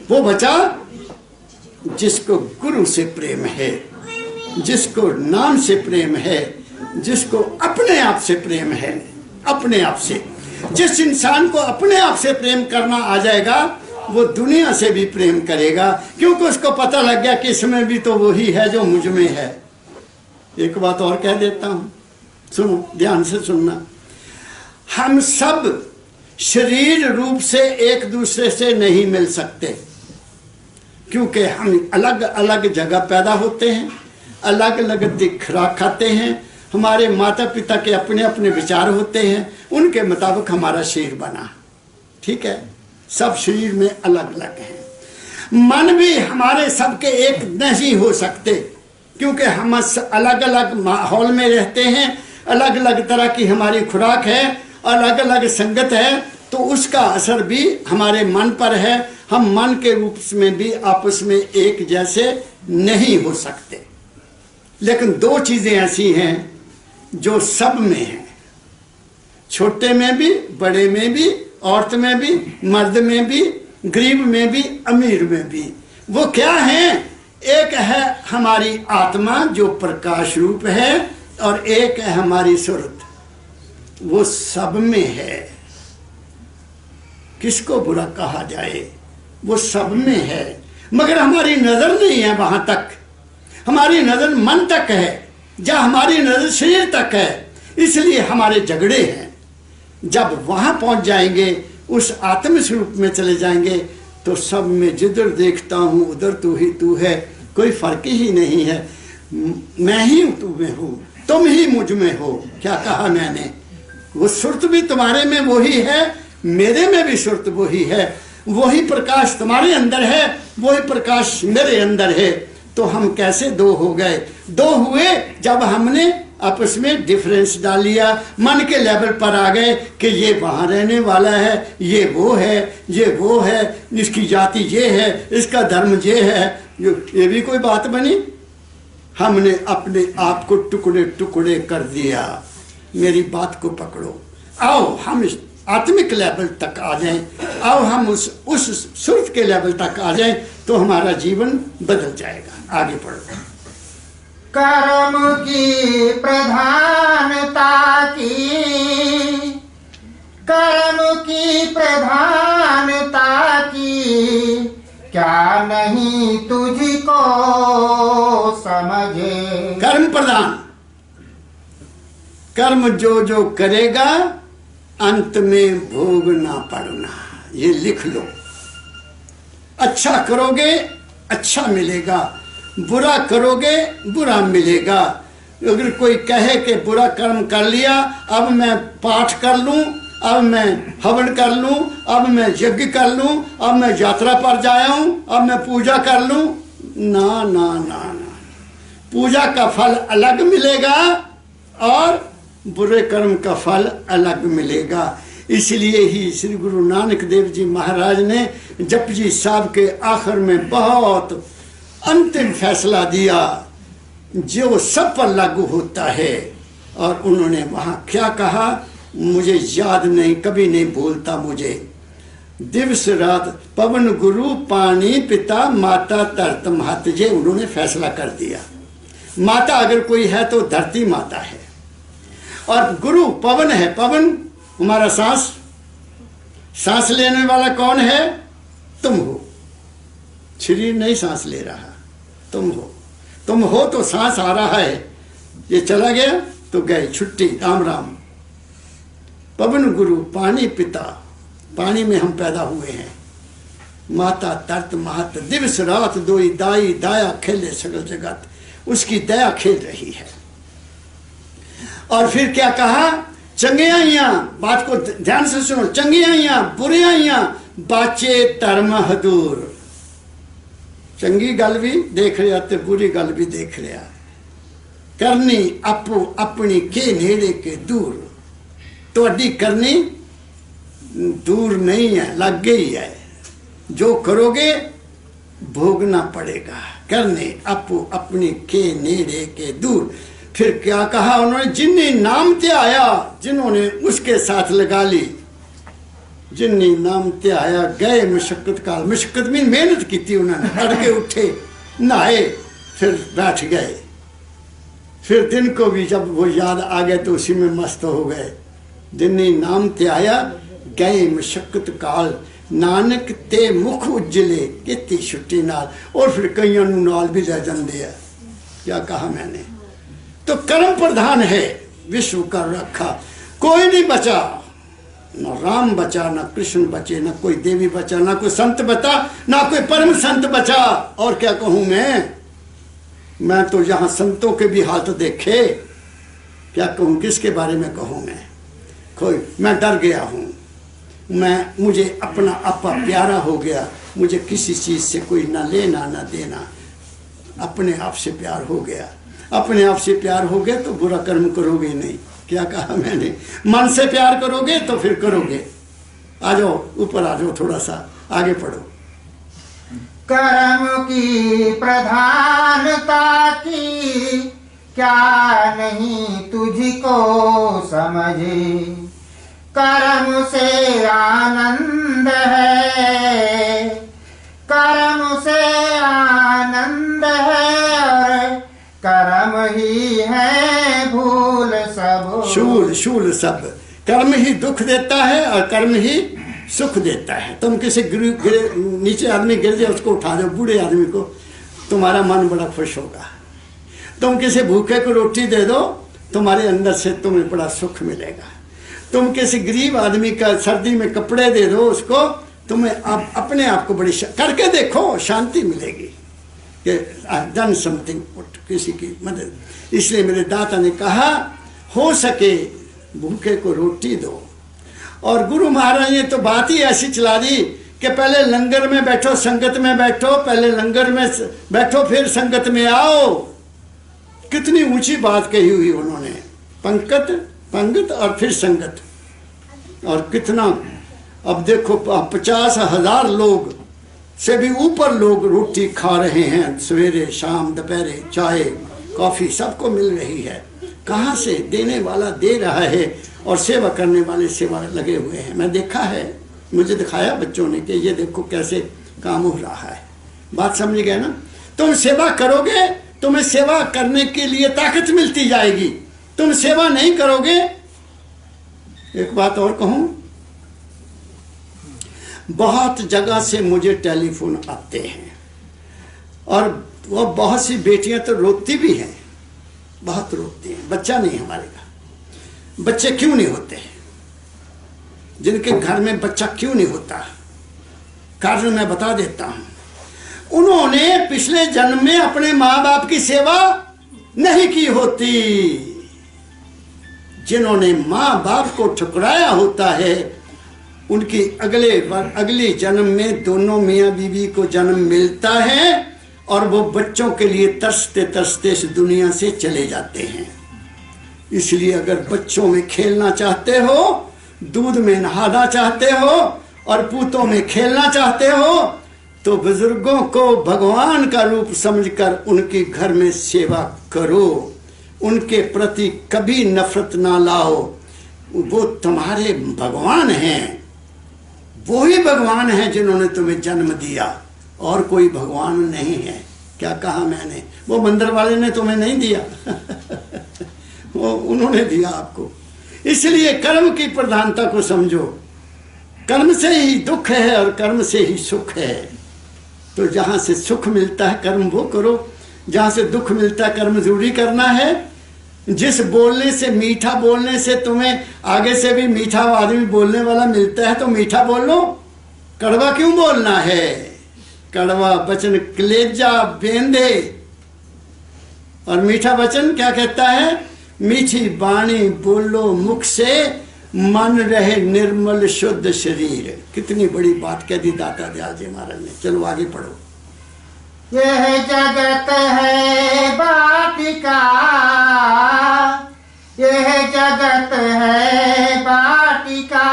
Speaker 2: वो बचा जिसको गुरु से प्रेम है, जिसको नाम से प्रेम है, जिसको अपने आप से प्रेम है। अपने आप से, जिस इंसान को अपने आप से प्रेम करना आ जाएगा, वो दुनिया से भी प्रेम करेगा, क्योंकि उसको पता लग गया कि इसमें भी तो वही है जो मुझ में है। एक बात और कह देता हूं, सुनो, ध्यान से सुनना। हम सब शरीर रूप से एक दूसरे से नहीं मिल सकते, क्योंकि हम अलग अलग जगह पैदा होते हैं, अलग अलग खुराक खाते हैं। हमारे माता पिता के अपने अपने विचार होते हैं, उनके मुताबिक हमारा शरीर बना। ठीक है, सब शरीर में अलग अलग हैं। मन भी हमारे सबके एक नहीं हो सकते, क्योंकि हम अलग अलग माहौल में रहते हैं, अलग अलग तरह की हमारी खुराक है, अलग अलग संगत है, तो उसका असर भी हमारे मन पर है। हम मन के रूप में भी आपस में एक जैसे नहीं हो सकते। लेकिन दो चीजें ऐसी हैं जो सब में है, छोटे में भी, बड़े में भी, औरत में भी, मर्द में भी, गरीब में भी, अमीर में भी। वो क्या है? एक है हमारी आत्मा जो प्रकाश रूप है, और एक है हमारी सुरत, वो सब में है। किसको बुरा कहा जाए, वो सब में है, मगर हमारी नजर नहीं है वहां तक। हमारी नजर मन तक है, या हमारी नजर शरीर तक है, इसलिए हमारे झगड़े हैं। जब वहां पहुंच जाएंगे, उस आत्म स्वरूप में चले जाएंगे, तो सब में जिधर देखता हूं उधर तू ही तू है, कोई फर्क ही नहीं है। मैं ही तुम में हूं, तुम ही मुझ में हो। क्या कहा मैंने? वो सुरत भी तुम्हारे में वही है, मेरे में भी सुरत वही है। वही प्रकाश तुम्हारे अंदर है, वही प्रकाश मेरे अंदर है। तो हम कैसे दो हो गए? दो हुए जब हमने आपस में डिफरेंस डाल लिया, मन के लेवल पर आ गए कि ये वहाँ रहने वाला है, ये वो है, ये वो है, इसकी जाति ये है, इसका धर्म ये है। ये भी कोई बात बनी? हमने अपने आप को टुकड़े टुकड़े कर दिया। मेरी बात को पकड़ो, आओ हम इस आत्मिक लेवल तक आ जाएं, आओ हम उस सुरत के लेवल तक आ जाएं, तो हमारा जीवन बदल जाएगा। आगे पढ़ो।
Speaker 3: कर्म की प्रधानता की, कर्म की प्रधानता की, क्या नहीं तुझको समझे।
Speaker 2: कर्म प्रधान, कर्म जो जो करेगा अंत में भोगना पड़ना, ये लिख लो। अच्छा करोगे अच्छा मिलेगा, बुरा करोगे बुरा मिलेगा। अगर कोई कहे कि बुरा कर्म कर लिया, अब मैं पाठ कर लूं, अब मैं हवन कर लूं, अब मैं यज्ञ कर लूं, अब मैं यात्रा पर जाऊं, अब मैं पूजा कर लूं, ना ना ना ना। पूजा का फल अलग मिलेगा और बुरे कर्म का फल अलग मिलेगा। इसलिए ही श्री गुरु नानक देव जी महाराज ने जपजी साहब के आखिर में बहुत अंतिम फैसला दिया, जो सब पर लागू होता है। और उन्होंने वहां क्या कहा मुझे याद नहीं, कभी नहीं भूलता मुझे। दिवस रात पवन गुरु पानी पिता माता तरत महत, ये उन्होंने फैसला कर दिया। माता अगर कोई है तो धरती माता है, और गुरु पवन है। पवन हमारा सांस, सांस लेने वाला कौन है? तुम हो। शरीर नहीं सांस ले रहा, तुम हो। तुम हो तो सांस आ रहा है, ये चला गया तो गए, छुट्टी, राम राम। पवन गुरु पानी पिता, पानी में हम पैदा हुए हैं। माता तरत महत, दिवस रात दोई दाई दाया खेले सगल जगत, उसकी दया खेल रही है। और फिर क्या कहा? चंगियाइयां, बात को ध्यान से सुनो, चंगियाइयां बुरियाइयां बाचे धर्म हदूर। चंगी गल भी देख रहा ते बुरी गल भी देख रहा, करनी अपो अपनी के नेड़े के दूर। तुहाडी करनी दूर नहीं है, लग गई है। जो करोगे भोगना पड़ेगा। करने अपो अपनी के नेड़े के दूर। फिर क्या कहा उन्होंने? जिन्नी नाम ते आया, जिन्होंने उसके साथ लगा ली, जिन्नी नाम ते आया गए मुशक्कत काल। मुशक्कत में मेहनत की थी उन्होंने, तड़के उठे, नहाए, फिर बैठ गए। फिर दिन को भी जब वो याद आ गए तो उसी में मस्त हो गए। जिन्नी नाम ते आया गए मुशक्कत काल, नानक ते मुख उज्जले कितनी छुट्टी नाल। और फिर कईयों नाल भी ले जाते हैं। क्या कहा मैंने? तो कर्म प्रधान है, विश्व कर रखा। कोई नहीं बचा, न राम बचा, न कृष्ण बचे, न कोई देवी बचा, न कोई संत बचा, न कोई परम संत बचा। और क्या कहूं मैं तो यहां संतों के भी हालत देखे। क्या कहूं, किसके बारे में कहूं मैं डर गया हूं। मुझे अपना आपा प्यारा हो गया। मुझे किसी चीज से कोई ना लेना ना देना, अपने आप से प्यार हो गया। अपने आप से प्यार हो गया तो बुरा कर्म करोगे नहीं। क्या कहा मैंने? मन से प्यार करोगे तो फिर करोगे। आ जाओ ऊपर, आ जाओ, थोड़ा सा आगे पढ़ो।
Speaker 3: कर्म की प्रधानता की, क्या नहीं तुझको समझे। कर्म से आनंद है, कर्म से आनंद है, और कर्म ही है भू
Speaker 2: फूल शूल सब, कर्म ही दुख देता है और कर्म ही सुख देता है। तुम किसी नीचे आदमी गिर जाए उसको उठा दो, बूढ़े आदमी को, तुम्हारा मन बड़ा खुश होगा। तुम किसी भूखे को रोटी दे दो, तुम्हारे अंदर से तुम्हें बड़ा सुख मिलेगा। तुम किसी गरीब आदमी का सर्दी में कपड़े दे दो उसको, तुम्हें अपने आप को बड़ी करके देखो, शांति मिलेगी कि आई डन समथिंग, किसी की मदद। इसलिए मेरे दाता ने कहा हो सके भूखे को रोटी दो। और गुरु महाराज ने तो बात ही ऐसी चला दी कि पहले लंगर में बैठो, संगत में बैठो, पहले लंगर में बैठो फिर संगत में आओ। कितनी ऊंची बात कही हुई उन्होंने, पंगत और फिर संगत। और कितना, अब देखो 50,000 लोग से भी ऊपर लोग रोटी खा रहे हैं, सवेरे शाम दोपहर चाय कॉफी सबको मिल रही है। कहाँ से? देने वाला दे रहा है और सेवा करने वाले सेवा लगे हुए हैं। मैं देखा है, मुझे दिखाया बच्चों ने कि ये देखो कैसे काम हो रहा है। बात समझ गए ना? तुम सेवा करोगे, तुम्हें सेवा करने के लिए ताकत मिलती जाएगी। तुम सेवा नहीं करोगे, एक बात और कहूं, बहुत जगह से मुझे टेलीफोन आते हैं और वो बहुत सी बेटियां तो रोती भी हैं, बहुत रोती हैं। बच्चा नहीं हमारे का, बच्चे क्यों नहीं होते? जिनके घर में बच्चा क्यों नहीं होता, कारण मैं बता देता हूं। उन्होंने पिछले जन्म में अपने माँ बाप की सेवा नहीं की होती। जिन्होंने माँ बाप को ठुकराया होता है, उनकी अगली जन्म में दोनों मियाँ बीवी को जन्म मिलता है और वो बच्चों के लिए तरसते तरसते इस दुनिया से चले जाते हैं। इसलिए अगर बच्चों में खेलना चाहते हो, दूध में नहाना चाहते हो और पूतों में खेलना चाहते हो, तो बुजुर्गों को भगवान का रूप समझकर उनके घर में सेवा करो। उनके प्रति कभी नफरत ना लाओ। वो तुम्हारे भगवान हैं, वो ही भगवान हैं जिन्होंने तुम्हें जन्म दिया, और कोई भगवान नहीं है। क्या कहा मैंने? वो मंदिर वाले ने तुम्हें नहीं दिया वो उन्होंने दिया आपको। इसलिए कर्म की प्रधानता को समझो। कर्म से ही दुख है और कर्म से ही सुख है। तो जहां से सुख मिलता है कर्म वो करो, जहां से दुख मिलता है कर्म जरूरी करना है। जिस बोलने से, मीठा बोलने से तुम्हें आगे से भी मीठा आदमी बोलने वाला मिलता है तो मीठा बोल लो। कड़वा क्यों बोलना है? कड़वा वचन कलेजा बेंधे, और मीठा वचन क्या कहता है? मीठी बाणी बोलो मुख से, मन रहे निर्मल शुद्ध शरीर। कितनी बड़ी बात कह दी दाता दयाल जी महाराज ने। चलो आगे पढ़ो।
Speaker 3: यह जगत है बाटिका, यह जगत है बाटिका,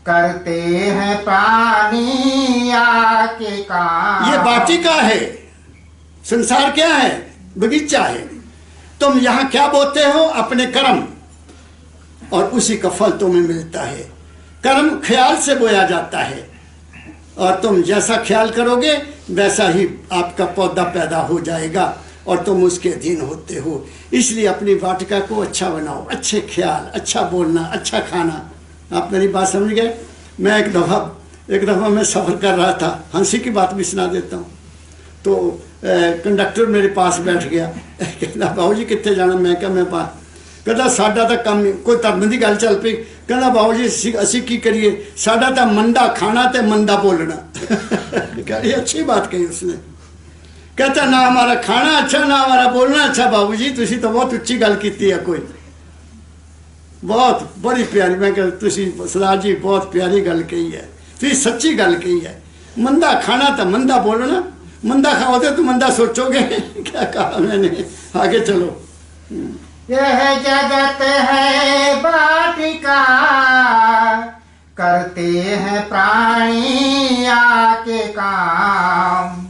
Speaker 3: करते हैं प्राणी आके काम।
Speaker 2: ये बाटिका है, संसार क्या है? बगीचा है। तुम यहाँ क्या बोते हो? अपने कर्म, और उसी का फल तुम्हें मिलता है। कर्म ख्याल से बोया जाता है, और तुम जैसा ख्याल करोगे वैसा ही आपका पौधा पैदा हो जाएगा और तुम उसके अधीन होते हो। इसलिए अपनी वाटिका को अच्छा बनाओ, अच्छे ख्याल, अच्छा बोलना, अच्छा खाना। आप मेरी बात समझ गए? मैं एक दफ़ा मैं सफ़र कर रहा था, हंसी की बात भी सुना देता हूँ। तो कंडक्टर मेरे पास बैठ गया, कहता बाबू जी कितने जाना? मैं क्या, मैं पास। कहता साडा तो काम, कोई धर्म की गल चल पई। कहता बाबू जी असी की करिए, साडा तो मंदा खाना ते मंदा बोलना कह अच्छी बात कही उसने। कहता ना हमारा खाना अच्छा ना हमारा बोलना अच्छा। बाबू जी तुसी तो बहुत उच्ची गल की है, कोई बहुत बड़ी प्यारी। मैं कह तुसी सरदार जी बहुत प्यारी गल कही है, तुसी सच्ची गल कही है। मंदा खाना तो मंदा बोलना, मंदा खाओगे तो मंदा सोचोगे क्या कहा मैंने? आगे चलो।
Speaker 3: यह जगत है बाटिका, करते हैं प्राणी आके काम।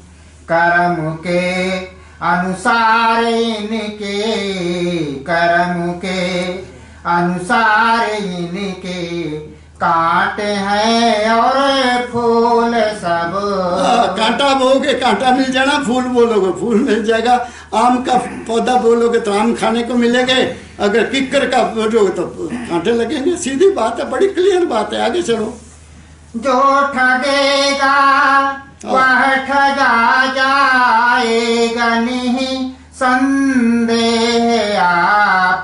Speaker 3: कर्म के अनुसार इनके, कर्म के अनुसार इनके, कांटे हैं और फूल सब।
Speaker 2: कांटा बोओगे कांटा मिल जाना, फूल बोलोगे फूल मिल जाएगा, आम का पौधा बोलोगे तो आम खाने को मिलेंगे, अगर किक्कर का बोलोगे तो कांटे लगेंगे। सीधी बात है, बड़ी क्लियर बात है। आगे चलो।
Speaker 3: जो ठगेगा वह ठगा जाएगा, नहीं संदेह आप।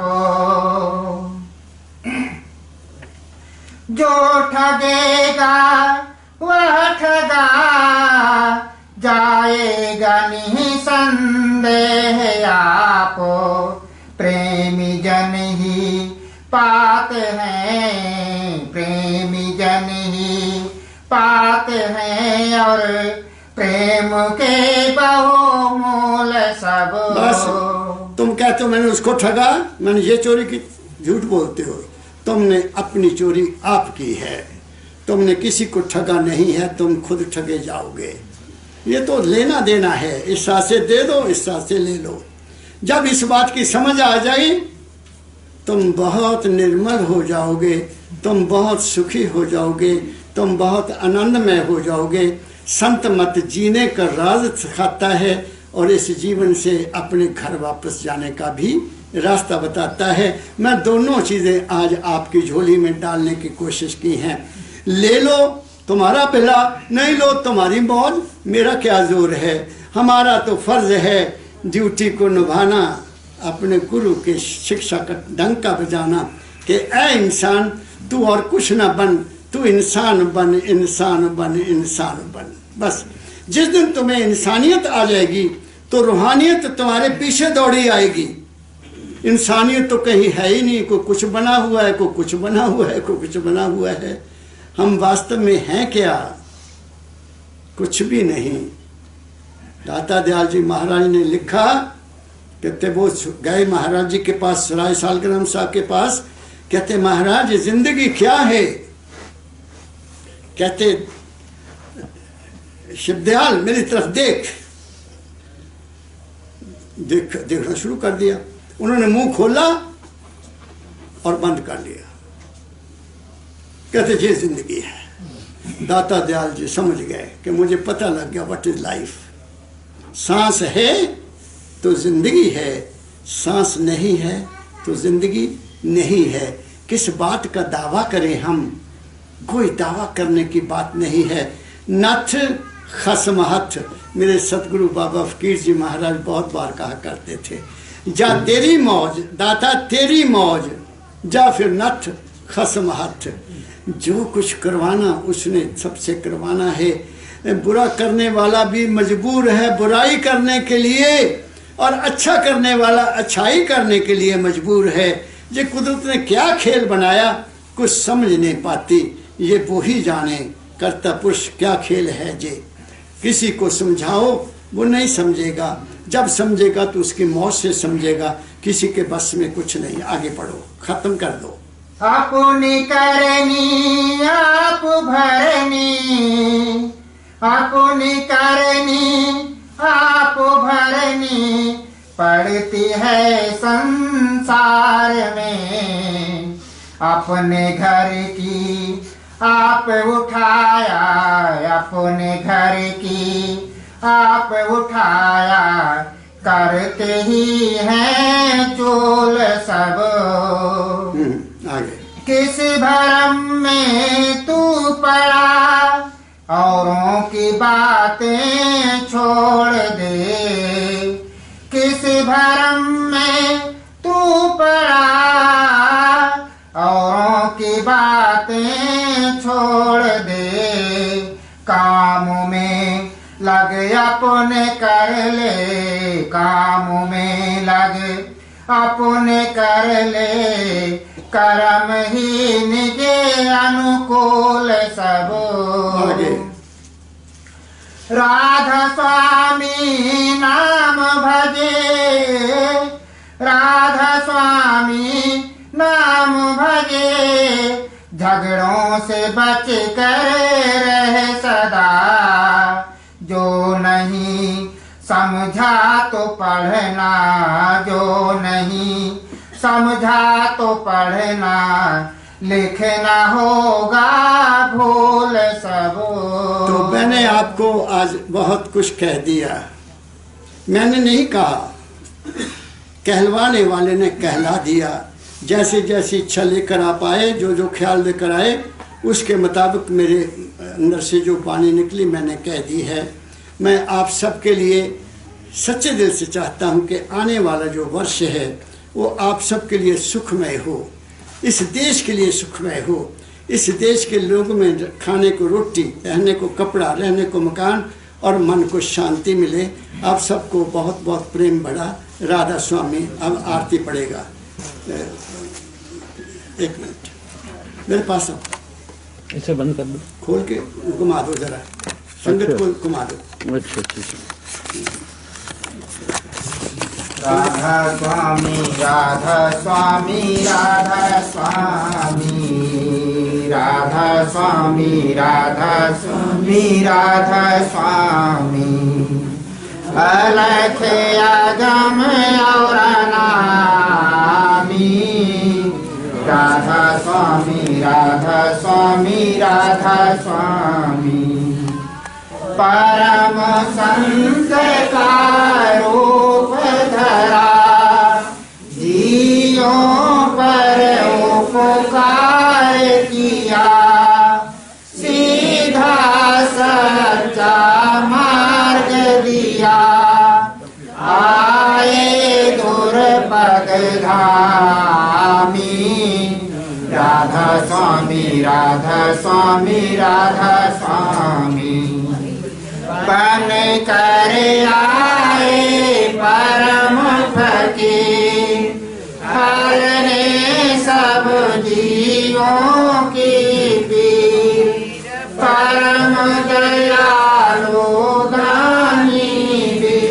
Speaker 3: जो ठगेगा वह ठगा जाएगा, नहीं संदेह आप। प्रेमी जन ही पाते हैं, प्रेमी जन ही पाते हैं, और प्रेम के बहुमूल्य सब।
Speaker 2: बस तुम कहते हो मैंने उसको ठगा, मैंने ये चोरी की, झूठ बोलते हो। तुमने अपनी चोरी आपकी है, तुमने किसी को ठगा नहीं है, तुम खुद ठगे जाओगे। ये तो लेना देना है, इस साथ से दे दो, इस साथ से ले लो। जब इस बात की समझ आ जाए तुम बहुत निर्मल हो जाओगे, तुम बहुत सुखी हो जाओगे, तुम बहुत आनंदमय हो जाओगे। संत मत जीने का राज सिखाता है और इस जीवन से अपने घर वापस जाने का भी रास्ता बताता है। मैं दोनों चीज़ें आज आपकी झोली में डालने की कोशिश की हैं। ले लो तुम्हारा भला, नहीं लो तुम्हारी मौज, मेरा क्या जोर है। हमारा तो फर्ज है ड्यूटी को निभाना, अपने गुरु के शिक्षा का डंका बजाना कि ऐ इंसान तू और कुछ ना बन, तू इंसान बन, इंसान बन, इंसान बन। बस जिस दिन तुम्हें इंसानियत आ जाएगी तो रूहानियत तुम्हारे पीछे दौड़ी आएगी। इंसानियत तो कहीं है ही नहीं, कोई कुछ बना हुआ है, कोई कुछ बना हुआ है, कोई कुछ बना हुआ है। हम वास्तव में हैं क्या? कुछ भी नहीं। दाता दयाल जी महाराज ने लिखा, कहते वो गए महाराज जी के पास, सराय सालग्राम साहब के पास, कहते महाराज जिंदगी क्या है? कहते शिवदयाल मेरी तरफ देखना शुरू कर दिया। उन्होंने मुंह खोला और बंद कर लिया। कहते ये जिंदगी है। दाता दयाल जी समझ गए कि मुझे पता लग गया व्हाट इज लाइफ। सांस है तो जिंदगी है, सांस नहीं है तो जिंदगी नहीं है। किस बात का दावा करें हम? कोई दावा करने की बात नहीं है। नथ खसम हथ, मेरे सतगुरु बाबा फकीर जी महाराज बहुत बार कहा करते थे, जा तेरी मौज दाता तेरी मौज, जा फिर नथ खसम हथ। जो कुछ करवाना उसने सबसे करवाना है। बुरा करने वाला भी मजबूर है बुराई करने के लिए, और अच्छा करने वाला अच्छाई करने के लिए मजबूर है। ये कुदरत ने क्या खेल बनाया कुछ समझ नहीं पाती, ये वो ही जाने करता पुरुष क्या खेल है। जे किसी को समझाओ वो नहीं समझेगा, जब समझेगा तो उसकी मौत से समझेगा। किसी के बस में कुछ नहीं। आगे पढ़ो, खत्म कर दो।
Speaker 3: अपनी करनी आप भरनी, अपनी करनी आप भरनी, पड़ती है संसार में। अपने घर की आप उठाया, अपने घर की आप उठाया, करते ही हैं चोल सब।
Speaker 2: आगे।
Speaker 3: किस भरम में तू पड़ा, औरों की बातें छोड़ दे। किस भरम में तू पड़ा, औरों की बातें छोड़ दे। काम में लग अपने कर ले, काम में लग अपने कर ले, कर्म ही निजे अनुकूल सब। राधा स्वामी नाम भजे, राधा स्वामी नाम भजे, झगड़ों से बच कर रहे सदा। जो नहीं समझा तो पढ़ना, जो नहीं समझा तो पढ़ना, लिखना होगा भूल सब।
Speaker 2: तो मैंने आपको आज बहुत कुछ कह दिया। मैंने नहीं कहा, कहलवाने वाले ने कहला दिया। जैसे जैसी इच्छा लेकर आप आए, जो जो ख्याल लेकर आए, उसके मुताबिक मेरे अंदर से जो वाणी निकली मैंने कह दी है। मैं आप सबके लिए सच्चे दिल से चाहता हूं कि आने वाला जो वर्ष है वो आप सबके लिए सुखमय हो, इस देश के लिए सुखमय हो, इस देश के लोगों में खाने को रोटी, पहनने को कपड़ा, रहने को मकान और मन को शांति मिले। आप सबको बहुत बहुत प्रेम बढ़ा। राधा स्वामी। अब आरती पड़ेगा। एक मिनट मेरे पास आओ,
Speaker 1: इसे बंद कर दो,
Speaker 2: खोल के घुमा दो जरा, संगत को घुमा दो।
Speaker 1: अच्छा
Speaker 3: राधा स्वामी राधा स्वामी राधा स्वामी राधा स्वामी राधा स्वामी राधा स्वामी अलख आगम और नामी राधा स्वामी राधा स्वामी राधा स्वामी परम संत का रूप धरा जियों पर उपकार किया सीधा सच्चा मार्ग दिया आए दुर्पग धामी राधा स्वामी राधा स्वामी राधा स्वामी बन कर आए परम फकीर हरने सब जीवों की पीर परम दयालु दानी भी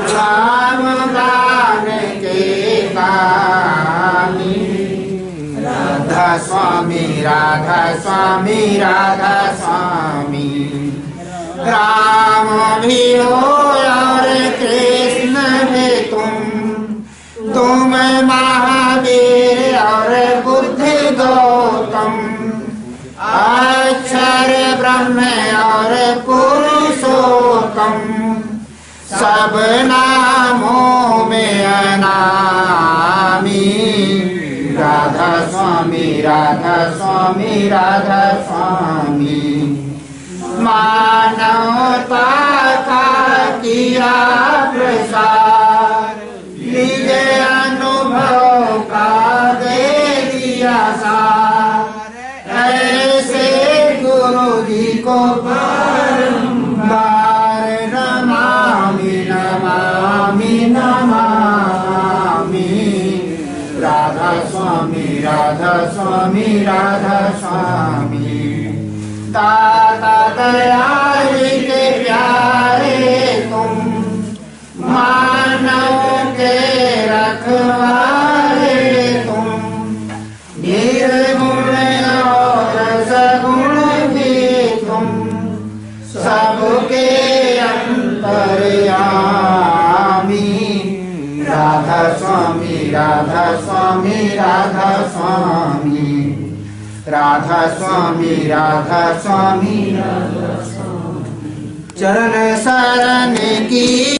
Speaker 3: राम दान के दानी राधा स्वामी राधा स्वामी राधा स्वामी राम भी हो और कृष्ण भी तुम महावीर और बुद्धि गौतम अक्षर ब्रह्म और पुरुषोत्तम सब नामों में अनामी राधा स्वामी राधा स्वामी राधा स्वामी मानवता का किया प्रसार निज अनुभव का दे दिया सार ऐसे गुरु जी को बारंबार नमामि नमामि नमामि राधा स्वामी राधा स्वामी राधा स्वामी दाता दयाल के प्यारे तुम मानव के रखवाले तुम निर्गुण और सगुण भी तुम सबके अंतर्यामी राधा स्वामी राधा स्वामी राधा स्वामी राधा स्वामी राधा स्वामी चरण शरण की